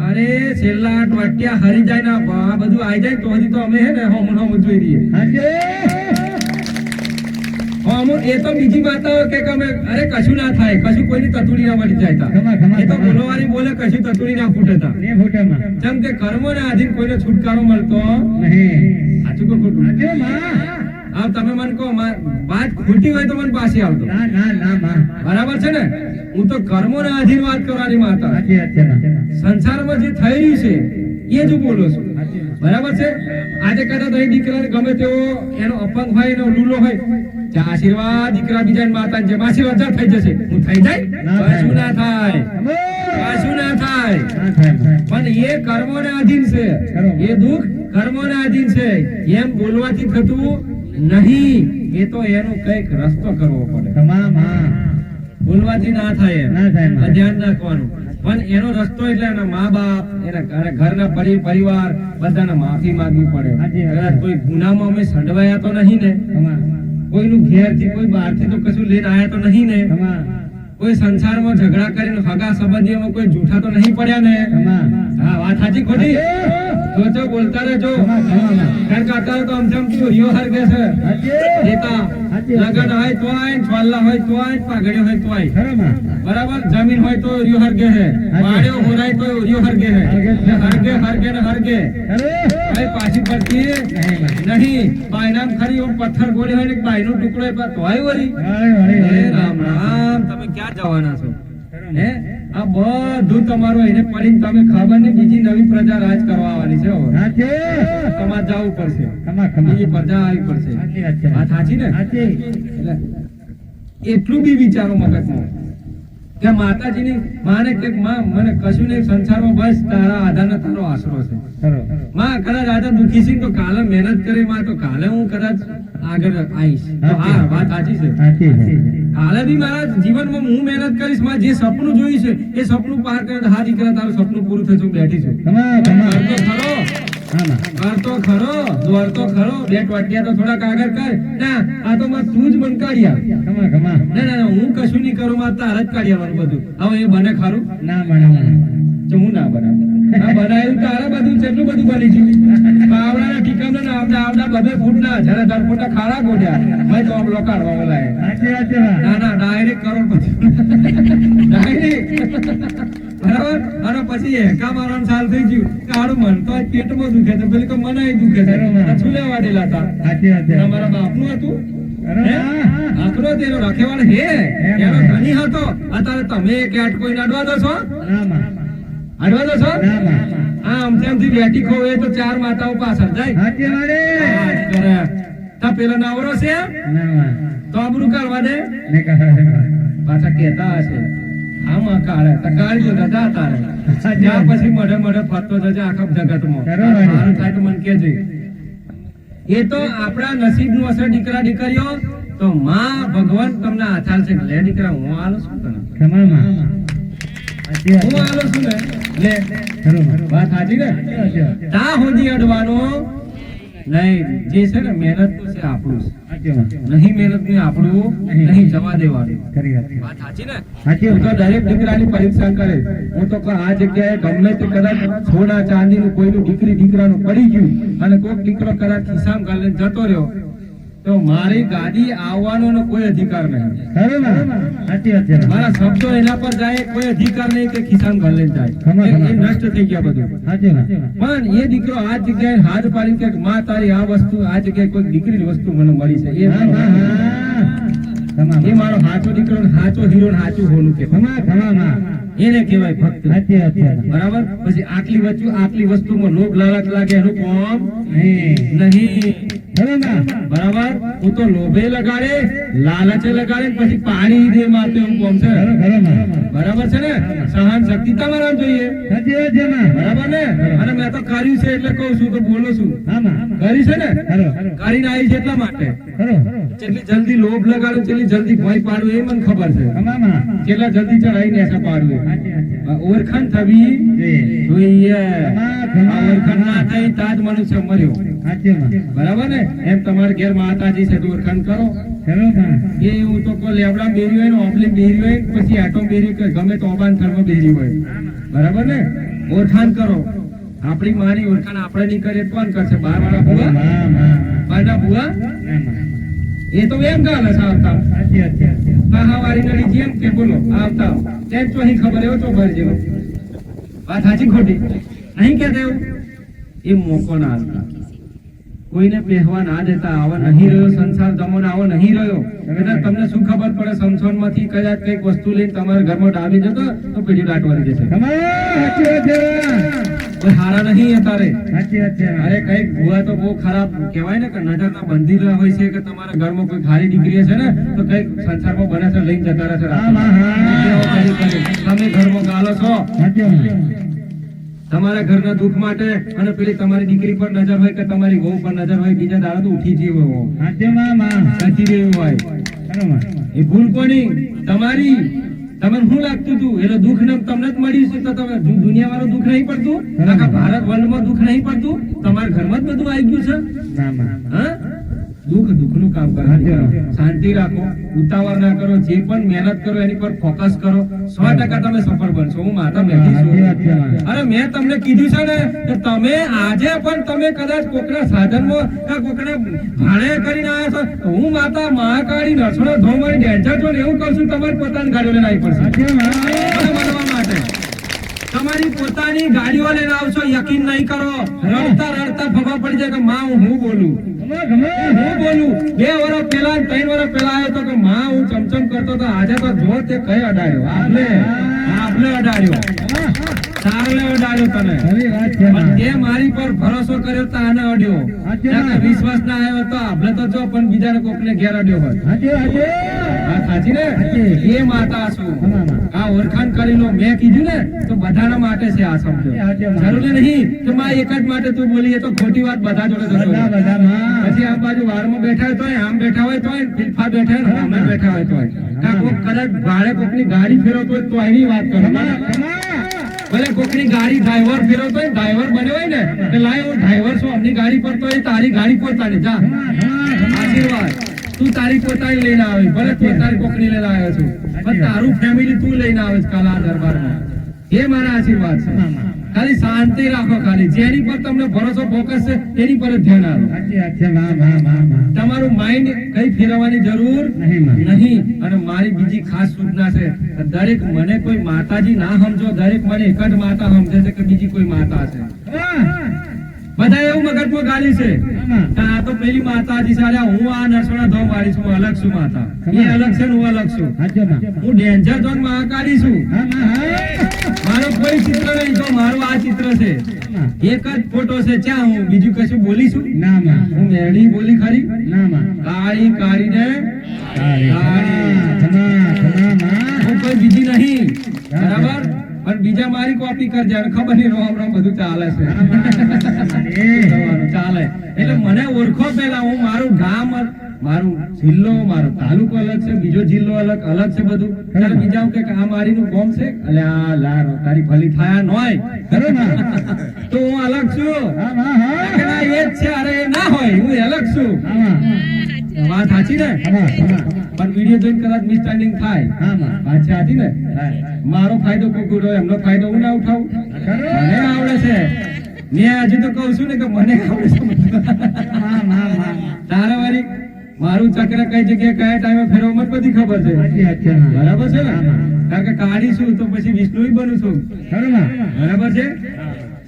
અરે છેલ્લા 8 વાટ્યા હરી જાય ને આ બધું આવી જાય તો હજી તો અમે હે ને હોમ જોઈ રહીએ. સાચી. એ તો બીજી માતાઓ કે અમે અરે કશું ના થાય, કશું કોઈની તતુડી ના મળી જાય તા. એ તો બોલવાળી બોલે કશું તતુડી ના ફૂટે તા. ને ફોટા માં. જેમ કે કર્મો ને આધીન કોઈને છુટકારો મળતો નહીં. સાચું કો ખોટું? સાચી માં. આ તમે મને કહો વાત ખોટી હોય તો મને પાછી આવતો. ના ના ના માં. બરાબર છે ને? હું તો કર્મો ને આધીન વાત કરવાની માતા. સાચી વાત છે માં. સંસારમાં જે થઈ રહ્યું છે એ જ હું બોલું છું. સાચી વાત. બરાબર છે? આજે કદાચ અહીં દીકરાને ગમે તેવો એનો અપંગ હોય એનો લૂલો હોય, જે આશીર્વાદ દીકરા બીજાની માતા જેમ આશીર્વાદ જા થઈ જશે, હું થઈ જાય? કશું ના થાય, કશું ના થાય. ના થાય માં. પણ એ કર્મોને આધીન છે, એ દુઃખ કર્મોને આધીન છે. એમ બોલવાથી થતું નહીં. એ તો એનો કઈક રસ્તો કરવો પડે. ખમા માં. બોલવાથી ના થાય એમ. ના થાય માં. આ ધ્યાન રાખવાનું. પણ એનો રસ્તો એટલે એના મા બાપ, એના ઘરના પરિવાર બધાને માફી માંગવી પડે. સાચી વાત. કદાચ કોઈ ગુનામાં અમે સંડવાયા તો નહીં ને? ખમા. કોઈનું ઘેરથી કોઈ બહારથી તો કશું લઈને આયા તો નહીં ને? ખમા. કોઈ સંસારમાં ઝઘડા કરીને હગા સંબંધીઓમાં કોઈ જૂઠા તો નહીં પડ્યા ને? ખમા. હા, વાત સાચી ખોટી? તો બોલતા રહેજો. ખમા. કારણ કે અત્યારે તો આમ ચોરીઓ હરગે છે. સાચી. દેતા લગન હોય તો આય, છોલ્લા હોય તો આય, પાઘડીઓ હોય તો આય. ખરો માં. બરાબર? જમીન હોય તો રીયો હરગે હે, વાડ્યો હોરાય તો રીયો હરગે હે. હરગે હરગે ને હરગે. ખરો. કઈ પાછી પડતી નહીં. બાયનામ ખરી ઓમ પથ્થર ગોળી હોય ને બાયનો ટુકડો હોય તો આય વળી. હે રામ રામ, તમે ક્યાં જવાના છો? હે આ બધું તમારું એને પડીને તમે ખબર ને બીજી નવી પ્રજા રાજ કરવા આવવાની છે. હવે સાચી. તમારે જવું પડશે, ખમા ખમા. બીજી પ્રજા આવી પડશે. સાચી વાત છે. વાત સાચી ને? સાચી. એટલે એટલું બી વિચારો મગજમાં કે માતાજીની માને કે માં મને કશું નહીં સંસારમાં, બસ તારા આધાર તારો આશરો છે. ખરો. માં કદાચ આજે દુખી છે તો કાલે મહેનત કરી માં તો કાલે હું કદાચ આગળ આવીશ. તો હા, વાત સાચી છે. સાચી છે. કાલે બી મારા જીવનમાં હું મહેનત કરીશ. માં જે સપનું જોયું છે એ સપનું પાર કરે. હા દીકરા, તારું સપનું પૂરું થશે, હું બેઠી છું. ખમા ખમા. કરતો ખરો, હા માં. કરતો ખરો, દોડતો ખરો. 2 વાટ્યા તો થોડાક આગળ કર. ના, આ તો માં તું જ મને કાઢી આવ. ખમા ખમા. ના, હું કશું નહીં કરું, માં તારે જ કાઢી આવવાનું બધું. હવે એ બને ખરું? ના બને. તો હું ના બનાવું. આ બનાવ્યું તારે બધું કેટલું બધું બની ગયું. આવડાના ઠીકાના ને આવડા બધે ફૂટના જરા 10 ફૂટા ખાડા ગોડ્યા. ભાઈ તો આમ લોકાડવા બોલાય. સાચી વાત છે માં. ના, ડાયરેક્ટ કરોડપતિ. ડાયરેક્ટ. બરાબર? અને પછી એકા મારવાનું ચાલ થઈ ગયું. કાળું મન તો આજ પેટમાં દુખે છે, પેલી તો મને દુખે છે. છૂલે વાડેલા હતા. સાચી વાત છે. તમારા બાપનું હતું? ખરો હે? માં. આખરો તેનો રખેવાળ હે, એનો ધણી હતો. અત્યારે તમે કેટ કોઈ અડવા દો છો? ના માં. અડવા દો છો? ના માં. આમ તેમથી બેઠી ખોવે તો 4 માતાઓ પાછળ જાય. સાચી વાત છે. વાત કરે. તા પેલો નવરો છે ના માં. તો આબરૂ કાઢવા દે. ને કહે. પાછા કહેતા હશે આમાં કાઢે તો કાઢી દો દાદા તારે. જ્યાં પછી મઢે ફરતો જજે આખા જગતમાં. બરોબર. મારું થાય તો મને કહેજે. એ તો આપણા નસીબનું હશે દીકરા દીકરીઓ. તો માં ભગવાન તમને આચાર છે. લે દીકરા, હું આલો છું તને. ખમા માં. સાચી વાત હું આલો છું ને લે ખરું વાત સાચી ને ત્યાં સુધી અડવાનો નહીં. જે છે ને મહેનત તો છે આપણું સાચી વાત નહીં, મહેનત નહીં આપણું નહીં જવા દેવાનું. ખરી વાત વાત સાચી ને? સાચી હું વાત તો દરેક દીકરાની પરીક્ષા કરે. હું તો કહું આ જગ્યાએ ગમે તે કદાચ સોના ચાંદીનું કોઈનું દીકરી દીકરાનું પડી ગયું અને કોઈક દીકરો કદાચ ખિસ્સામાં ગાલીને જતો રહ્યો તો મારી ગાડી આવવાનો નો કોઈ અધિકાર નહીં. ખરું ને સાચી વાત છે મારા શબ્દો એના પર જાય કોઈ અધિકાર નહીં કે ખિસ્સામાં ગાલીને જાય. ખમા, એ ખમા. નષ્ટ થઈ ગયા બધું. સાચી વાત પણ એ દીકરો આ જગ્યાએ હાથ પાડી કે માં તારી આ વસ્તુ આ જગ્યાએ કોઈ દીકરીની વસ્તુ મને મળી છે હા હા હા તમામ એ મારો સાચો દીકરો ને સાચો હીરો ને સાચું હોનું કે ખમા ખમા એને કહેવાય ભક્ત. સાચી વાત છે બરાબર. પછી આટલી વસ્તુમાં લોભ લાલચ લાગે એનું કોમ નહીં નહીં. ખરું ને બરાબર. હું તો લોભે લગાડે લાલચે લગાડે ને પછી પાણી દે મારતો એવું કોમ છે. ખરું ખરું ને બરાબર છે ને? સહન શક્તિ તમારા જોઈએ. સાચી વાત છે ને બરાબર ને? અને મેં તો કર્યું છે એટલે કહું છું તો બોલું છું. હા માં કરી છે ને? ખરું કરીને આવી છે એટલા માટે. ખરું જેટલી જલ્દી લોભ લગાડું જેટલી જલ્દી ભય પાડવું એ મને ખબર છે. ખમામાં કેટલા જલ્દી ચડાઈને એસા પાડવું. સાચી વાત છે ઓળખાણ થવી જોઈએ. જોઈએ. ખમા, આ ઓળખાણ ના થઈ તાજ મનુષ્ય મર્યો. સાચી વાત બરાબર ને? એમ તમારે ઘેર માતાજી છે તો ઓળખાણ કરો. ખરું ને એ હું તો કોઈ લેબડા બેરી હોય ને ઓબલી બેરી હોય પછી આટો બેરી કે ગમે તો ઓબાન થર્મ બેરી હોય. બરાબર ને? ઓળખાણ કરો. આપણી માની ઓળખાણ આપણે નહીં કરીએ તો કોણ કરશે? બાર વાળા ભૂવા? બારના ભૂવા? એ તો એમ ગાલે છે આવતા સાચી વાત છે વાળી નડી જેમ કે બોલો આવતા તેમ તો અહીં ખબર એવો તો ભર જેવો. વાત સાચી ખોટી નહીં કહેતા એવું? એ મોકો ના આપતા. કોઈને પહેવા ના દેતા. આવો નહીં રહ્યો સંસાર જમોને આવો નહીં રહ્યો એટલે તમને શું ખબર પડે? સંસારમાંથી કદાચ કઈક વસ્તુ લઈને તમારા ઘરમાં ડાબી જતો તો પેઢી દાટ વળી જશે. ખમા સાચી વાત છે કોઈ હારા નહીં અત્યારે. સાચી વાત છે અરે કઈક ભૂવા તો બહુ ખરાબ કહેવાય ને કે નજરના બંધીલા હોય છે કે તમારા ઘરમાં કોઈ ખારી દીકરી છે ને તો કઈક સંસારમાં બને છે લઈને જતા રહે છે. હા માં હા તમે ઘરમાં ગાલો છો સાચી વાત તમારા ઘરના દુઃખ માટે અને પેલી તમારી દીકરી પર નજર હોય કે તમારી વહુ પર નજર હોય બીજા દાડા તો ઉઠી જીવ હોય સાચી માં સાચી રહ્યું હોય. ખરું માં એ ભૂલ કોની? તમારી. તમને શું લાગતું હતું એટલે દુઃખ ને તમને જ મળ્યું છે તો તમે દુનિયા વાળું દુઃખ નહીં પડતું? આખા ભારત વર્લ્ડમાં દુઃખ નહીં પડતું? તમારા ઘરમાં જ બધું આવી ગયું છે. ના માં હા? દુઃખનું કામ કરો. શાંતિ રાખો, ઉતાવળ ના કરો, જે પણ મહેનત કરો એની પર ફોકસ કરો. 100% તમે સફળ બનશો. હું માતા બેઠી સાચી વાત છે છું. અરે મેં તમને કીધું છે ને કે તમે આજે પણ તમે કદાચ કોકના સાધનમાં કે કોકના ભાડે કરીને આવ્યા છો તો હું માતા મહાકાળી નસણો ધોમરી ડેન્જર છો ને એવું કહું છું. તમારી પોતાની ગાડીઓ લઈને આવી પડશે. સાચી વાત મને બનવા માટે તમારી પોતાની ગાડીઓ લઈને આવશો. યકીન નહીં કરો. રડતા રડતા ખબર પડી જાય કે માં હું બોલું હું બોલું. 2 વર્ષ પહેલા 3 વર્ષ પહેલા આવ્યો તો કે માં હું ચમચમ કરતો તો આજે તો જો તે કઈ અડાડ્યો. આપને અડાડ્યો. સારલે અડાડ્યો તને. ખરી વાત છે પણ તે મારી પર ભરોસો કર્યો તો આને અડ્યો. સાચી ત્યાં વાત. વિશ્વાસ ના આવ્યો તો આપણે તો જો પણ બીજાને કોકને ઘેર અડ્યો હોત. સાચી વાત છે વાત સાચી ને? સાચી. એ માતા છું. ખમામાં આ ઓળખાણ કરી લો. મેં કીધું ને તો બધાના માટે છે આ શબ્દ. જરૂરી નહીં કે માં એક જ માટે તું બોલી. એ તો ખોટી વાત બધા જોડે થતો બધા હોય. બધા માં પછી આ બાજુ વારમાં બેઠા હોય તોય આમ બેઠા હોય તોય ફિલફા બેઠા હોય ને આમ બેઠા હોય તોય કાં કોક કદાચ ભાડે કોકની ગાડી ફેરવતો હોય તો એની વાત કરો. ભલે કોકની ગાડી ડ્રાઈવર ફેરવતો હોય ડ્રાઈવર બન્યો હોય ને કે લાય હું ડ્રાઈવર છું અમની ગાડી પર તો એ તારી ગાડી પોતાની જા આશીર્વાદ. તું તારી પોતાની લઈને આવે ભલે પોતાની કોકની લઈને આવ્યો છું પણ તારું ફેમિલી તું લઈને આવે છે કાલા દરબારમાં. એ મારા આશીર્વાદ છે. ખાલી શાંતિ રાખો. ખાલી જેની પર તમને ભરોસો ફોકસ છે એની પર જ ધ્યાન આપો. સાચી વાત છે માં તમારું માઇન્ડ કઈ ફેરવવાની જરૂર નહીં માં નહીં. અને મારી બીજી ખાસ સૂચના છે કે દરેક મને કોઈ માતાજી ના સમજો. દરેક મને એક જ માતા સમજે છે કે બીજી કોઈ માતા છે. બધા એવું મગજમાં ગાલી છે કે આ તો પેલી માતાજી છે. અરે હું આ નરસોણા ધામ વાળી છું. હું અલગ છું માતા. એ અલગ છે ને હું અલગ છું. સાચી માં હું ડેન્જર ઝોન મહાકાળી છું. હા માં હા મારો કોઈ ચિત્ર નહીં તો મારું આ ચિત્ર છે. એક જ ફોટો છે. ક્યાં હું બીજું કશું બોલી છું? ના માં હું મેળી બોલી ખરી? ના માં કાળી કાળીને હું કોઈ બીજી નહીં. બરાબર? પણ બીજા મારી કોપી કરજે અને ખબર નહીં રોમ રોમ બધું ચાલે છે. ચાલે એટલે મને ઓળખો પેલા. હું મારું ગામ મારું જિલ્લો મારો તાલુકો અલગ છે, બીજો જિલ્લો અલગ છે બધું. ત્યારે બીજા કે આ મારીનું કોમ છે, અલે આ લારો તારી ભલી થાયા નોય ખરો ને તો હું અલગ છું. કે ના એ જ છે, અરે એ ના હોય, હું અલગ છું. વાત સાચી ને? પણ વિડીયો જોઈને કદાચ મિસઅન્ડરસ્ટેન્ડિંગ થાય. વાત સાચી ને? મારો ફાયદો કોઈ હોય, એમનો ફાયદો હું ના ઉઠાવું. મને આવડે છે, મેં હજુ તો કહું છું ને કે મને આવડે છે. તારે વારી મારું ચક્ર કઈ જગ્યાએ કયા ટાઈમે ફેરવો મને બધી ખબર છે. બરાબર છે ને? કારણ કે કાઢીશું તો પછી વિષ્ણુ બનું છું. બરાબર છે?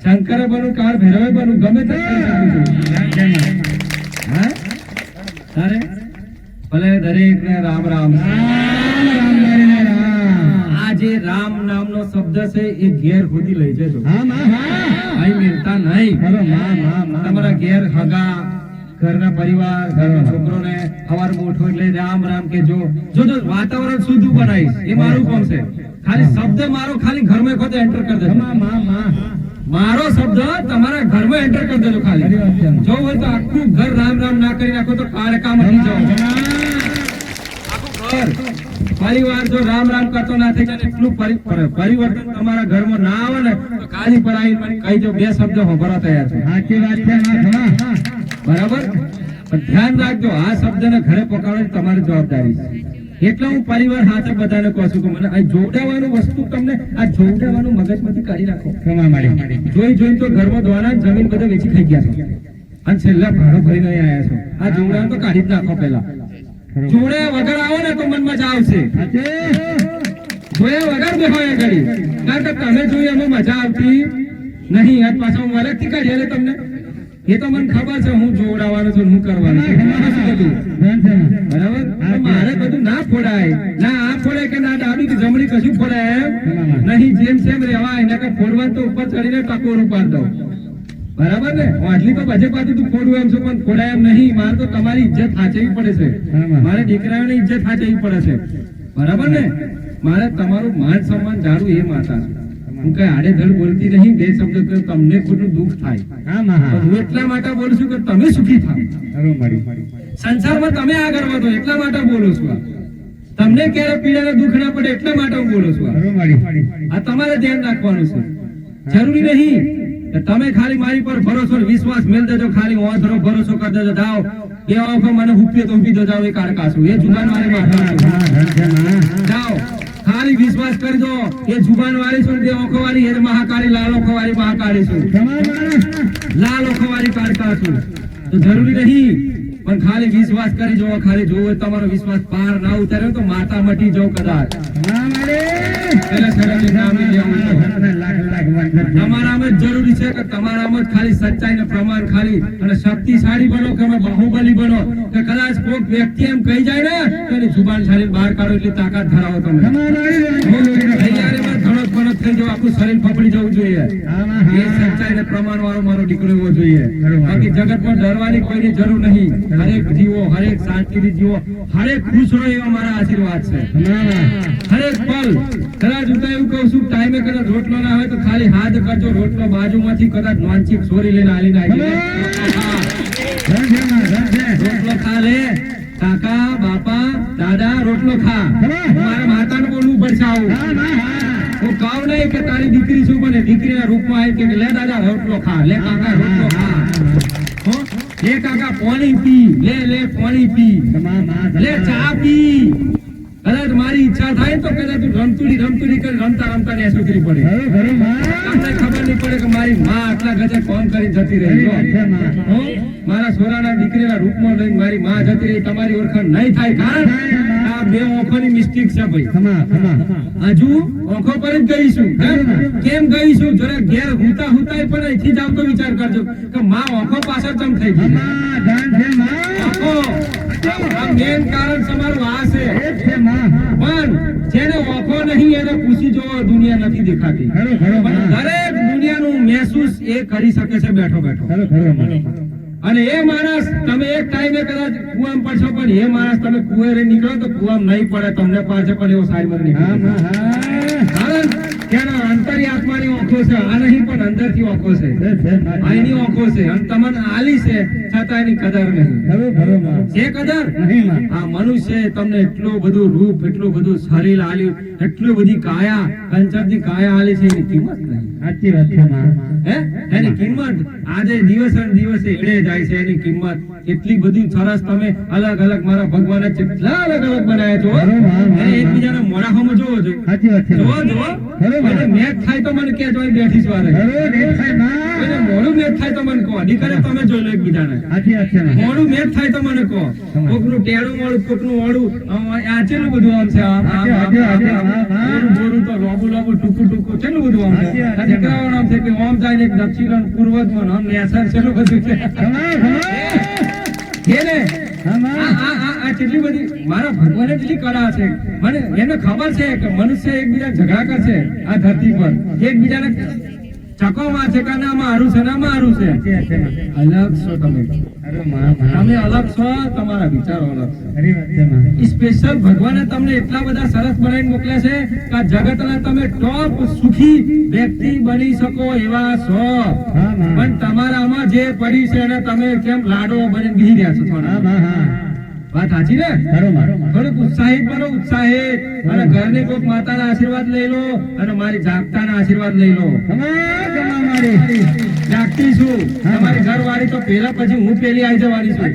શંકરે બનું, કાળ ભૈરવે બનું, ગમે તે કરી શકું છું. હા તારે ભલે દરેક ને રામ રામ. આ જે રામ નામનો શબ્દ છે એ ઘેર સુધી લઈ જજો. અહીં મિલતા નહીં. તમારા ઘેર હગા, ઘરના પરિવાર, ઘરના છોકરોને સવારમાં ઉઠો એટલે રામ રામ કે જો વાતાવરણ શુદ્ધ બનાવીશ એ મારું કામ છે. ખાલી શબ્દ મારો ખાલી ઘરમાં ખોતે એન્ટર કરી દેજો. મારો શબ્દ તમારા ઘરમાં એન્ટર કરી દેજો. ખાલી જો હોય તો આખું ઘર રામ રામ ના કરી નાખો તો કાળકા મટી જાઓ. આખું ઘર પરિવાર જો રામ રામ કરતો ના થઈ જાય, એટલું પરિવર્તન તમારા ઘરમાં ના આવે ને તો કાલી પર આવીને કહી દો બે શબ્દ હોભરા તૈયાર છે. સાચી વાત છે. બરાબર? પણ ધ્યાન રાખજો, આ શબ્દને ઘરે પકડવાની તમારી જવાબદારી છે. એટલે હું પરિવાર સાથે બધાને કહું છું કે મને આ જોડાવાનું વસ્તુ તમને આ જોડાવાનું મગજમાંથી કાઢી નાખો. જોઈ તો ઘરમાં દ્વારા જમીન બધે વેચી ખાઈ ગયા છો અને છેલ્લા ભાડો ભરીને આવ્યા છો. આ જોડાવાનું તો કાઢી જ નાખો. પેલા જોડે વગર આવો ને તો મનમાં મજા આવશે. જોયા વગર બેહો એ ઘડી, કારણ કે તમે જોઈએ એમાં મજા આવતી નહીં. આજ પાછા હું અલગથી કાઢી તમને એ તો મને ખબર છે હું જોડાવાનું છું, હું કરવાનું છું. બરાબર? મારે બધું ના ફોડાય, ના આ ફોડાય કે ના ડાબી કે જમણી કશું ફોડાય એમ નહીં. જેમ સેમ રહેવાય એને કે ફોડવાનું તો ઉપર ચડીને ટકોર ઉપાડ દો. બરાબર ને? આટલી તો બજે પાછી તું ફોડવું એમ છું, પણ ફોડાય એમ નહીં. મારે તો તમારી ઇજ્જત સાચવવી પડે છે, મારે દીકરાઓની ઇજ્જત સાચવવી પડે છે. બરાબર ને? મારે તમારું માન સન્માન જાળવું એ માતા છે. હું કઈ આડેધડ બોલતી નહીં. બે શબ્દ તો તમને ખોટું દુઃખ થાય, હું એટલા માટે બોલું છું કે તમે સુખી થાવ, સંસારમાં તમે આગળ વધો એટલા માટે બોલું છું. તમને ક્યારે પીડા ને દુઃખ ના પડે એટલા માટે હું બોલું છું. આ તમારે ધ્યાન રાખવાનું છે. જરૂરી નહીં કે તમે ખાલી મારી પર ભરોસો વિશ્વાસ મેળ દેજો, ખાલી ઓથરો ભરોસો કરી દેજો. જાઓ એ ઓખો મને હુપીએ તો હુપી દો, જાઓ એ કારકાશું એ જુબાન મારી માથા. જાઓ ખાલી વિશ્વાસ કરી દો, એ જુબાન વાળી છું, બે ઓખો વાળી એ મહાકાળી, લાલ ઓખો વાળી મહાકાળી છું, લાલ ઓખો વાળી કારકા છું. તો જરૂરી નહીં, પણ ખાલી વિશ્વાસ કરી જો. ખાલી જોવો તમારો વિશ્વાસ પાર ના ઉતાર્યો તો માતા મટી જાવ કદાચ. તમારામાં જ જરૂરી છે કે તમારામાં જ ખાલી સચ્ચાઈ ને પ્રમાણ ખાલી અને શક્તિશાળી બનો કે બાહુબલી બનો. કે કદાચ કોઈ વ્યક્તિ એમ કહી જાય ને તો એની જુબાન છાડી બહાર કાઢો એટલી તાકાત ધરાવો તમે. ઘણો થઈ જવું, આખું શરીર ફફડી જવું જોઈએ. એ સચ્ચાઈ ને પ્રમાણ વાળો મારો દીકરો એવો જોઈએ. બાકી જગતમાં ડરવાની કોઈની જરૂર નહીં. હરેક જીવો, હરેક શાંતિથી જીવો, હરેક ખુશ રહો એવા મારા આશીર્વાદ છે. હરેક પલ કદાચ હું તો એવું કહું છું, ટાઈમે કદાચ રોટલો ના હોય તો ખાલી હાથ કરજો, રોટલો બાજુમાંથી કદાચ નોનચીક છોરી લઈને આલીને આવી રોટલો ખા લે. કાકા, બાપા, દાદા રોટલો ખા. મારા માતાને બોલવું પડશે આવું. હું કહું નહીં કે તારી દીકરી શું બને, દીકરીના રૂપમાં આવી કે લે દાદા રોટલો ખા, લે કાકા રોટલો ખા, લે કાકા પાણી પી, લે પાણી પી, લે ચા પી. કદાચ મારી ઈચ્છા થાય તો કદાચ રમતુડી કરી રમતા ને સુધરી પડે. તમને ખબર નહીં પડે કે મારી માં આટલા ગજબ કોમ કરી જતી રહી. મારા સોરાના દીકરીના રૂપમાં લઈને મારી માં જતી રહી, તમારી ઓળખાણ નહીં થાય. કારણ આ બે ઓખોની મિસ્ટેક છે ભાઈ. હજુ ઓખો પર જ ગઈશું. કેમ ગઈશું? જરા ઘેર હુતા પણ અહીંથી જાવ તો વિચાર કરજો કે માં ઓખો પાછળ ચમ થઈ ગઈ. મેન કારણ તમારું આ છે. પણ જેને ઓખો નહીં એને પૂછી જો, દુનિયા નથી દેખાતી. દરેક દુનિયાનું મહેસૂસ એ કરી શકે છે બેઠો બેઠો. અને એ માણસ તમે એક ટાઈમે કદાચ કુવામ પડશો, પણ એ માણસ તમે કુવે નીકળો તો કુવામ નહીં પડે તમને પાસે, પણ એવો સાઈડ નીકળે. કારણ ત્યાંના અંતરી આત્માની આંખો છે, આ નહીં પણ અંદરથી આંખો છે, અહીંની આંખો છે, અને તમને આલી છે છતાં એની કદર નહીં. છે કદર? આ મનુષ્ય તમને એટલું બધું રૂપ, એટલું બધું શરીર આલ્યું, એટલી બધી કાયા, કંચરની કાયા આલી છે, એની કિંમત નહીં. સાચી વાત છે માં. હે? એની કિંમત આજે દિવસે ને દિવસે એળે જાય છે. એની કિંમત એટલી બધી સરસ. તમે અલગ અલગ મારા ભગવાને કેટલા અલગ અલગ બનાવ્યા છો. એને એકબીજાના મોઢામાં જોવો છો. સાચી વાત છે. જોવો જોવો. અને મેચ થાય તો મને કહેજો, અહીં બેઠી છું. અને મોડું મેચ થાય તો મને કહો. દીકરે તમે જોઈ લો એકબીજાને. સાચી વાત છે માં. મોડું મેચ થાય તો મને કહો. કોકનું ટેડું મોડું, કોકનું મોડું. આ ચેલું બધું આમ છે. બોરું તો લોબુ લોબુ, ટૂંકું ટૂંકું, કેટલું બધું આમ છે. આ દીકરાઓનું આમ છે કે આમ જાય ને દક્ષિણ પૂર્વમાં, આમ નેસર કેટલું બધું છે. છે ને? આ કેટલી બધી મારા ભગવાને કેટલી કળા છે. મને એને ખબર છે કે મનુષ્ય એકબીજા ઝઘડા કરશે આ ધરતી પર, એકબીજાને ચકોમાં છે કે ના મારું છે, ના મારું છે. અલગ છો તમે, તમે અલગ છો, તમારા વિચારો અલગ છે. સ્પેશિયલ ભગવાને તમને એટલા બધા સરસ બનાવીને મોકલ્યા છે કે આ જગતના તમે ટોપ સુખી વ્યક્તિ બની શકો એવા છો. પણ તમારામાં જે પડી છે એને તમે કેમ લાડો બની બેસી રહ્યા છો થોડા. વાત સાચી ને? થોડુંક ઉત્સાહિત બનો, ઉત્સાહિત. અને ઘરની કોઈક માતાના આશીર્વાદ લઈ લો અને મારી જાગતાના આશીર્વાદ લઈ લો. જાગતી છું, તમારી ઘરવાળી તો પેલા પછી હું પેલી આવી જવાની છું.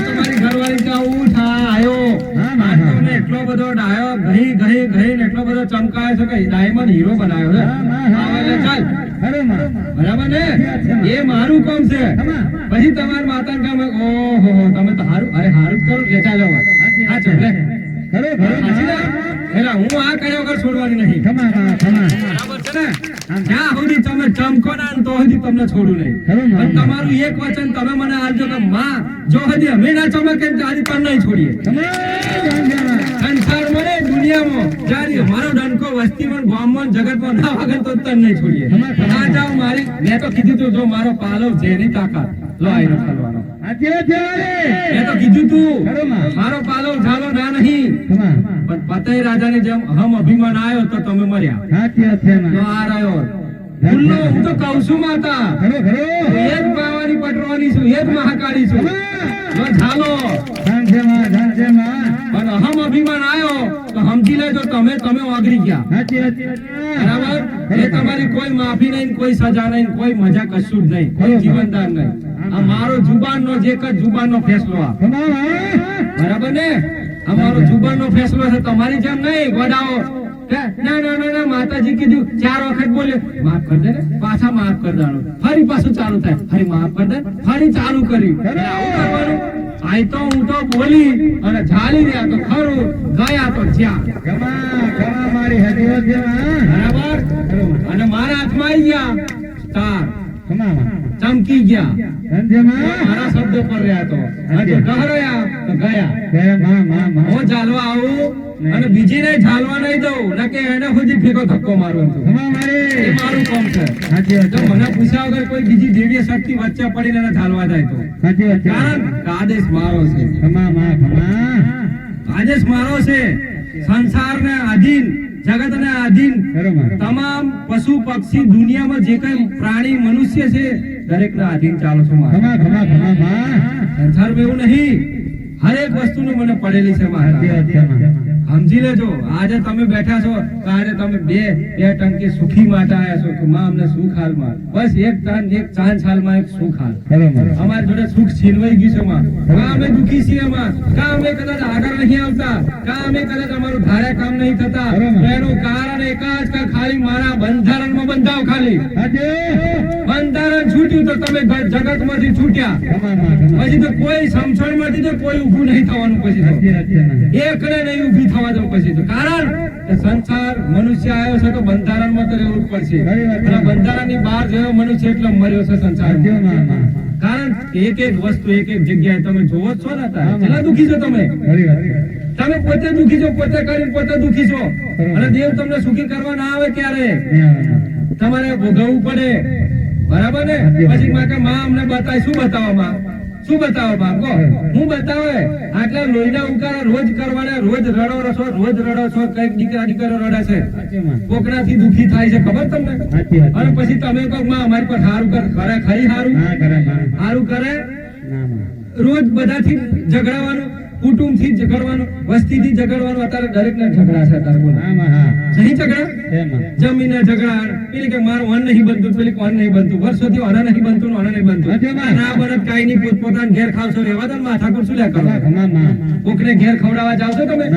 તમારી ઘરવાળી કે ઉઠ આયો, તમને એટલો બધો ડાયો ઘઈ ઘઈ ઘઈ ને એટલો બધો ચમકાયો છે કે ડાયમંડ હીરો બનાવ્યો છે. એટલે ચાલ, બરાબર ને? એ મારું કામ છે. પછી તમારી માતા કામ, ઓહો તમે તો હારું, અરે હારું કરો લે, ચાલો હા ચાલ લે. એટલે હું આ કર્યા વગર છોડવાની નહીં. બરાબર છે ને? જ્યાં સુધી તમે ચમકો ના તો સુધી તમને છોડું નહીં. પણ તમારું એક વચન તમે મને આપજો કે માં જો હજી અમે ના ચમકે ત્યારે પણ નહીં છોડીએ. સંસારમાં ને દુનિયામાં જ્યારે મારો ડંકો વસ્તીમાં, ગામમાં, જગતમાં ના વાગે તો તને નહીં છોડીએ. ના જાવ મારી, મેં તો કીધું તું જો મારો પાલવ જેની તાકાત લો આઈનો ચાલવાનો. મેં તો કીધું તું મારો પાલવ ઝાલો ના નહીં. પણ પતઈ રાજાની જેમ હમ અભિમાન આવ્યો તો તમે મર્યા. તો આ રહ્યો ફૂલનો, હું તો કહું છું માતા, હું એ જ પાવાની પટવાની છું, એ જ મહાકાળી છું. જો ઝાલો પણ અહમ અભિમાન આવ્યો તો સમજી લેજો તમે ઓગળી ગયા. બરાબર? એ તમારી કોઈ માફી નહીં, કોઈ સજા નહીં, કોઈ મજા કશું જ નહીં, કોઈ જીવનદાન નહીં. આ મારો જુબાનનો જ એક જ જુબાનનો ફેસલો. આ બરાબર ને? આ મારો જુબાનનો ફેસલો છે, તમારી જેમ નહીં ગોડાઓ. ના ના ના ના, માતાજી કીધું 4 વખત બોલે માફ કરી દે ને, પાછા માફ કરી દેવાનું, ફરી પાછું ચાલુ થાય, ફરી માફ કરી દે, ફરી ચાલુ કર્યું. આવું કરવાનું. આ તો હું તો બોલી અને ઝાલી રહ્યા તો ખરું, ગયા તો જ્યાં. બરાબર? અને મારા હાથમાં આવી ગયા સ્ટાર, ચમકી ગયા. મારા શબ્દો પર રહ્યા તો ડહર્યા તો ગયા. હું ઝાલવા આવું અને બીજી ને ઝાલવા નહીં દઉં, ના કે એને સુધી ફેંકો ધક્કો મારવાનો. એ મારું કામ છે. જો મને પૂછ્યા વગર કોઈ બીજી દેવીય શક્તિ વચ્ચે પડીને એને ઝાલવા જાય તો, કારણ કે આદેશ મારો છે. આદેશ મારો છે. સંસારને આધીન, જગતને આધીન તમામ પશુ પક્ષી, દુનિયામાં જે કઈ પ્રાણી મનુષ્ય છે દરેકના આધીન ચાલો છો. સંસારમાં એવું નહીં, હરેક વસ્તુનું મને પડેલી છે. સમજી લેજો. આજે તમે બેઠા છો તો આજે તમે બે ટંકી સુખી માટે આવ્યા છો કે માં અમને સુખ હાલમાં, બસ એક ચાંદ હાલમાં એક સુખ હાલ. અમારી જોડે સુખ છીનવાઈ ગયું છે માં. કા અમે દુખી છીએ માં, કા અમે કદાચ આગળ નહીં આવતા, કા અમે કદાચ અમારું ધારે કામ નહીં થતા. એનું કારણ એક જ કે ખાલી મારા બંધારણમાં બંધાવ. ખાલી બંધારણ છૂટ્યું તો તમે જગતમાંથી છૂટ્યા. પછી તો કોઈ સમસણમાંથી તો કોઈ ઊભું નહીં થવાનું. પછી તો એકને નહીં ઊભી થવા દો. પછી તો કારણ સંસાર મનુષ્ય આવ્યો છે તો બંધારણમાં તો રહેવું જ પડશે. બંધારણની બહાર જેવો મનુષ્ય એટલે મર્યો છે સંસાર. કારણ એક એક વસ્તુ એક એક જગ્યાએ તમે જોવો છો ને, કેટલા દુખી છો તમે. તમે પોતે દુખી છો, પોતે કરીને પોતે દુખી છો. અને દેવ તમને સુખી કરવા ના આવે ક્યારે, તમારે ભોગવવું પડે. બરાબર ને? પછી માં કે માં અમને બતાય, શું બતાવવામાં? શું બતાવો બાપ કહો? હું બતાવે આટલા લોહીના ઉકાળા રોજ કરવાના, રોજ રડો છો કઈક દીકરા દીકરો રડે છે, કોકનાથી દુખી થાય છે, ખબર તમને? અને પછી તમે કહો માં અમારી પર સારું કરે, ખરી સારું કરે? રોજ બધાથી ઝઘડાવાનું, કુટુંબ થી ઝઘડવાનું, વસ્તી થી ઝઘડવાનું. અત્યારે દરેક ના ઝઘડા છે. અત્યારે બોલો નહીં ઝઘડા? જમીન ના ઝઘડા, પેલી કે મારું અન્ન નહીં બનતું, પેલી અન્ન નહીં બનતું, વર્ષોથી અન્ન નહીં બનતું, અન્ન નહીં બનતું. ના બને કઈ નહીં, પોતપોતાના ઘેર ખાવશો, રહેવા દો, માથાકૂટ શું લ્યા કરો? કોકને ઘેર ખવડાવવા જાવશો તમે?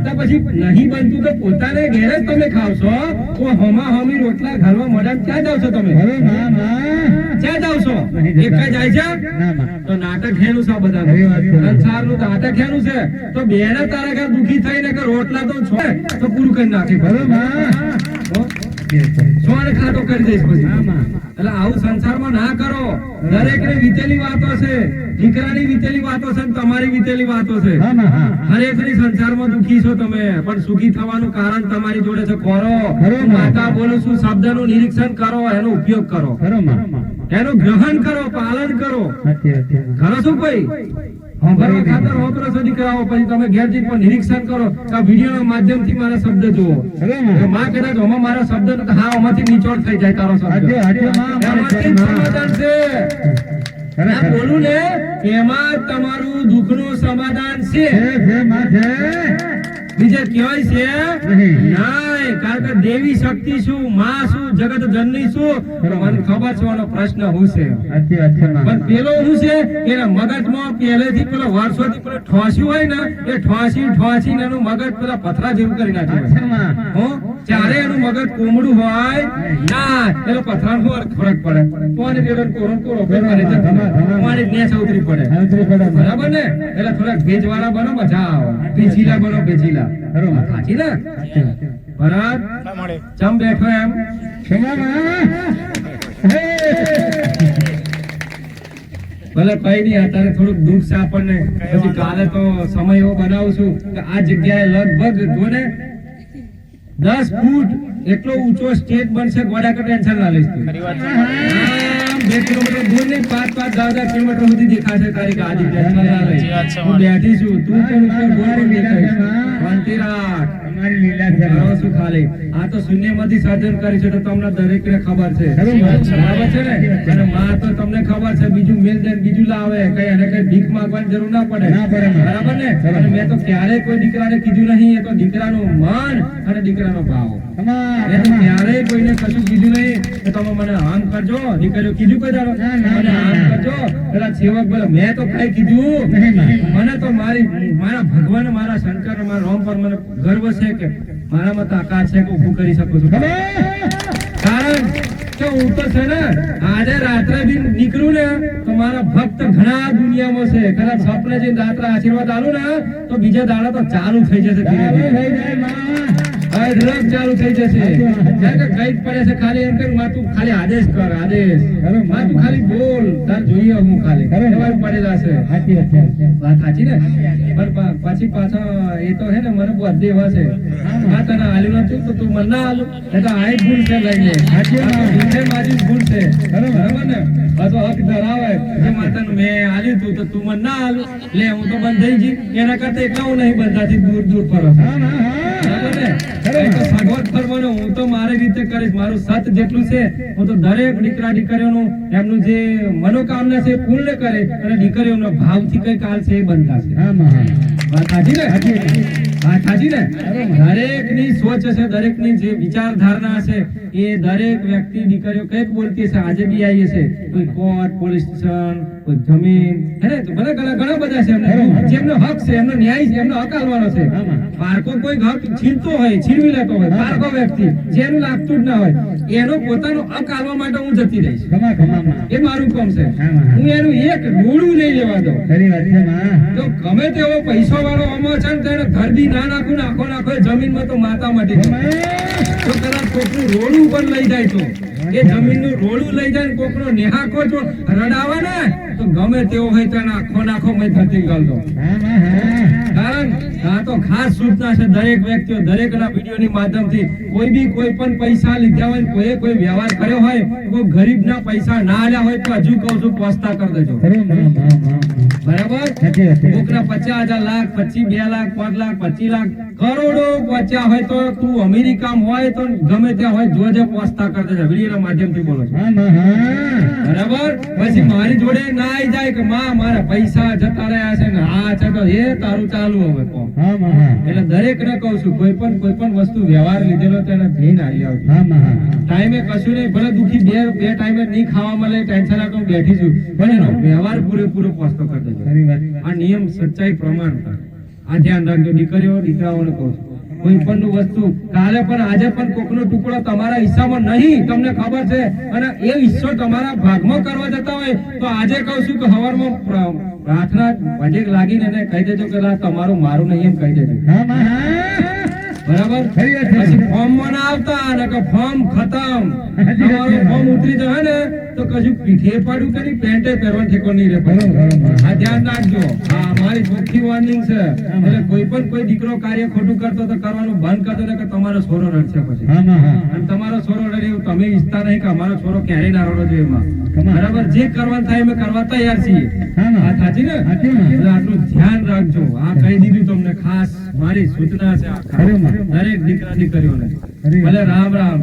તો પછી નહીં બનતું તો પોતાને ઘેર જ તમે ખાવશો. તો હમા હમી રોટલા ઘરમાં મોઢા ક્યાં જાવશો તમે? ક્યાં જાવશો? એક જાય છે તો નાટક હેનું છે બધા. સંસારનું નાટક હેનું છે તો બેને તારા ઘર દુખી થઈને કે રોટલા તો છોડે તો પૂરું કરી નાખે. સોન ખાતો કરી દઈશ પછી. એટલે આવું સંસારમાં ના કરો. દરેક ને વીતેલી વાતો છે, દીકરાની વીતેલી વાતો છે, તમારી વીતેલી વાતો છે. હરેક ની સંસારમાં દુખી છો તમે, પણ સુખી થવાનું કારણ તમારી જોડે છે. ખોરો માતા બોલું છું શબ્દનું નિરીક્ષણ કરો, એનો ઉપયોગ કરો, એનું ગ્રહણ કરો, પાલન કરો. કરો શું કોઈ ભરવા ખાતર હોતરો સદી કરાવો, પછી તમે ઘેર જઈને પણ નિરીક્ષણ કરો કે વિડીયો ના માધ્યમથી મારા શબ્દ જુઓ. માં કદાચ આમાં મારા શબ્દ હા આમાંથી નીચોડ થઈ જાય તારો શબ્દ, એમાંથી સમાધાન છે. બોલું ને એમાં તમારું દુઃખનું સમાધાન છે. બીજે કહેવાય છે નહીં, કારણ કે દેવી શક્તિ શું, માં શું, જગત જનની શું, મને ખબર છે એનો પ્રશ્ન હું છે. પણ પેલો હું છે એના મગજમાં પહેલેથી પેલો વર્ષોથી પેલો ઠોસ્યું હોય ને, એ ઠોસી એનું મગજ પેલા પથરા જેવું કરી નાખ્યું. ચારે એનું મગજ કોમડું હોય ના પેલો પથરા ફરક પડે, કોને પેલો કોરો ઉતરી પડે. બરાબર ને? એટલે થોડાક ભેજવાળા બનો, મજા આવે. ભેજીલા બનો, ભેજીલા. સાચી ને? ભરત ચમ બેઠો એમ? ભલે કઈ નહીં, અત્યારે થોડુંક દુઃખ છે આપણને, પછી કાલે તો સમય એવો બનાવું છું કે આ જગ્યાએ લગભગ જો ને 10 ફૂટ એટલો ઊંચો સ્ટેજ બનશે. ગોડા કે ટેન્શન ના લઈશ. 2 કિલોમીટર દૂર નહીં, 5-10 કિલોમીટર સુધી દેખાશે તારી ગાડી. ટેન્શન ના લઈશ. હું બેઠી છું, તું પણ શું ખાલી આ તો શૂન્યમાંથી સર્જન કરી છે, તો તમને દરેકને ખબર છે. બરાબર છે ને? અને માં તો તમને ખબર છે બીજું મેલ દે બીજું લાવે, કઈ એને કઈ ભીખ માંગવાની જરૂર ના પડે. બરાબર ને? અને મેં તો ક્યારેય કોઈ દીકરાને કીધું નહીં, એ તો દીકરાનું મન અને દીકરાનો ભાવ. મેં તો ક્યારેય કોઈને કશું કીધું નહીં કે તમે મને આમ કરજો. દીકરીઓ કીધું કોઈ દાડો મને આમ કરજો, પેલા સેવક બોલે મેં તો કઈ કીધું. મને તો મારા ભગવાન, મારા શંકર, મારા રામ પર મને ગર્વ છે કે મારામાં તાકાત છે કે ઊભું કરી શકું છું. કારણ કે હું તો છે ને આજે રાત્રે બી નીકળું ને તો મારા ભક્ત ઘણા દુનિયામાં છે. કદાચ સપને જઈને રાત્રે આશીર્વાદ આલું ને તો બીજા દાડા તો ચાલુ થઈ જશે, ચાલુ થઈ જશે. કઈ પડે છે ખાલી એમ કે તું ખાલી આદેશ કર, આદેશ તું ખાલી બોલ, તાર જોઈએ હું ખાલી પડેલા છે. વાત સાચી ને? પણ પછી પાછા એ તો હે ને મને બહુ એવા છે તને આલ્યું નથી તો તું મને ના આલું, એ તો આ ભૂલ છે લઈને મારી ભૂલ છે. બરાબર ને? પાછો હક ધરાવે જે માતાને મેં આલ્યું તું તો તું મને ના આલું, લે હું તો બંધ થઈ જઈ. એના કરતા એટલા હું નહીં બંધાથી દૂર ફરો. બરાબર ને? સગવડ ફરવાનો હું તો મારી રીતે કરીશ. મારું સત જેટલું છે હું તો દરેક દીકરા દીકરીઓનું એમનું જે મનોકામના છે પૂર્ણ કરે, અને દીકરીઓનો ભાવથી કઈ કાલ છે એ બંધાશે. વાત સાચી ને? વાત સાચી ને? દરેક ની સોચ છે, દરેક ની જે વિચારધારણા છે એ દરેક વ્યક્તિ દીકરીઓ કઈક બોલતી છે. આજે બી આવી છે કોઈ કોર્ટ, પોલીસ સ્ટેશન, કોઈ જમીન, હે ને? તો બધા ઘણા બધા છે જેમનો હક છે, એમનો ન્યાય છે, એમનો હક આલવાનો છે. પારકો કોઈ હક છીનતો હોય, છીનવી લેતો હોય, પારકો વ્યક્તિ જેનું લાગતું જ ના હોય એનો પોતાનો હક આલવા માટે હું જતી રહીશ. એ મારું કામ છે. હું એનું એક ડોળું નહીં લેવા દઉં. તો ગમે તેવો પૈસા વાળો અમો છે ને તેને ઘર બી ના નાખું, નાખો જમીનમાં તો માતા માટે તો કદાચ કોકનું રોડું પણ લઈ જાય તો એ જમીનનું રોડું લઈ જાય ને કોકનો નેહાકો જો રડાવે ને તો ગમે તેવો હોય તો એના આખો મેં ધરતી ગાલતો. કારણ આ તો ખાસ સૂચના છે દરેક વ્યક્તિઓ દરેકના વિડીયોની માધ્યમથી કોઈ પણ પૈસા લીધા હોય ને કોઈ વ્યવહાર કર્યો હોય કોઈ ગરીબના પૈસા ના આલ્યા હોય તો હજુ કહું છું પહોંચતા કરી દેજો. બરાબર? કોકના 50,000 લાખ 25 2 લાખ 5 લાખ 25 લાખ કરોડો પહોંચ્યા હોય તો તું અમેરિકામાં હોય તો ગમે ત્યાં હોય જોજે પહોંચતા કરી દેજો. વિડીયોના માધ્યમથી બોલો છો. બરાબર? પછી મારી જોડે ના આવી જાય કે માં મારા પૈસા જતા રહ્યા છે ને આ છે તો એ તારું ચાલુ હવે કોમ. એટલે દરેક ને કહું છું કોઈ પણ વસ્તુ વ્યવહાર લીધેલો તો એને જઈને આવી આવજો. ટાઈમે કશું નહીં ભલે દુખી બે ટાઈમે નહીં ખાવા મળે ટેન્શન આપતો હું બેઠી છું પણ એનો વ્યવહાર પૂરેપૂરો પહોંચતો કરી દેજો. આ નિયમ સચ્ચાઈ પ્રમાણ આ ધ્યાન રાખજો. દીકરાઓને કહું છું કોઈ પણ વસ્તુ કાલે પણ આજે પણ કોકનો ટુકડો તમારા હિસ્સામાં નહીં તમને ખબર છે અને એ હિસ્સો તમારા ભાગમાં કરવા જતા હોય તો આજે કહું છું કે હવારમાં પ્રાર્થના ભજેક લાગીને એને કહી દેજો કે તમારું મારું નહીં એમ કહી દેજો. બરાબર? પછી ફોર્મ માં ના આવતા અને કે ફોર્મ ખતમ તમારું ફોર્મ ઉતરી જશે ને તો કશું પીઠે પાડું કે નહીં પેન્ટે પહેરવાનું ઠેકો નહીં રહે. આ ધ્યાન રાખજો. આ મારી ચોખ્ખી વોર્નિંગ છે. એટલે કોઈ દીકરો કાર્ય ખોટું કરતો તો કરવાનું બંધ કરતો ને કે તમારો છોરો રડશે પછી અને તમારો છોરો રડે એવું તમે ઈચ્છતા નહીં કે અમારો છોરો ક્યારેય ના રડો જોઈએ એમાં. બરાબર? જે કરવાનું થાય અમે કરવા તૈયાર છીએ. આ સાચી ને? એટલે આટલું ધ્યાન રાખજો. આ કહી દીધું તમને ખાસ મારી સૂચના છે દરેક દીકરા દીકરીઓને. ભલે રામ રામ.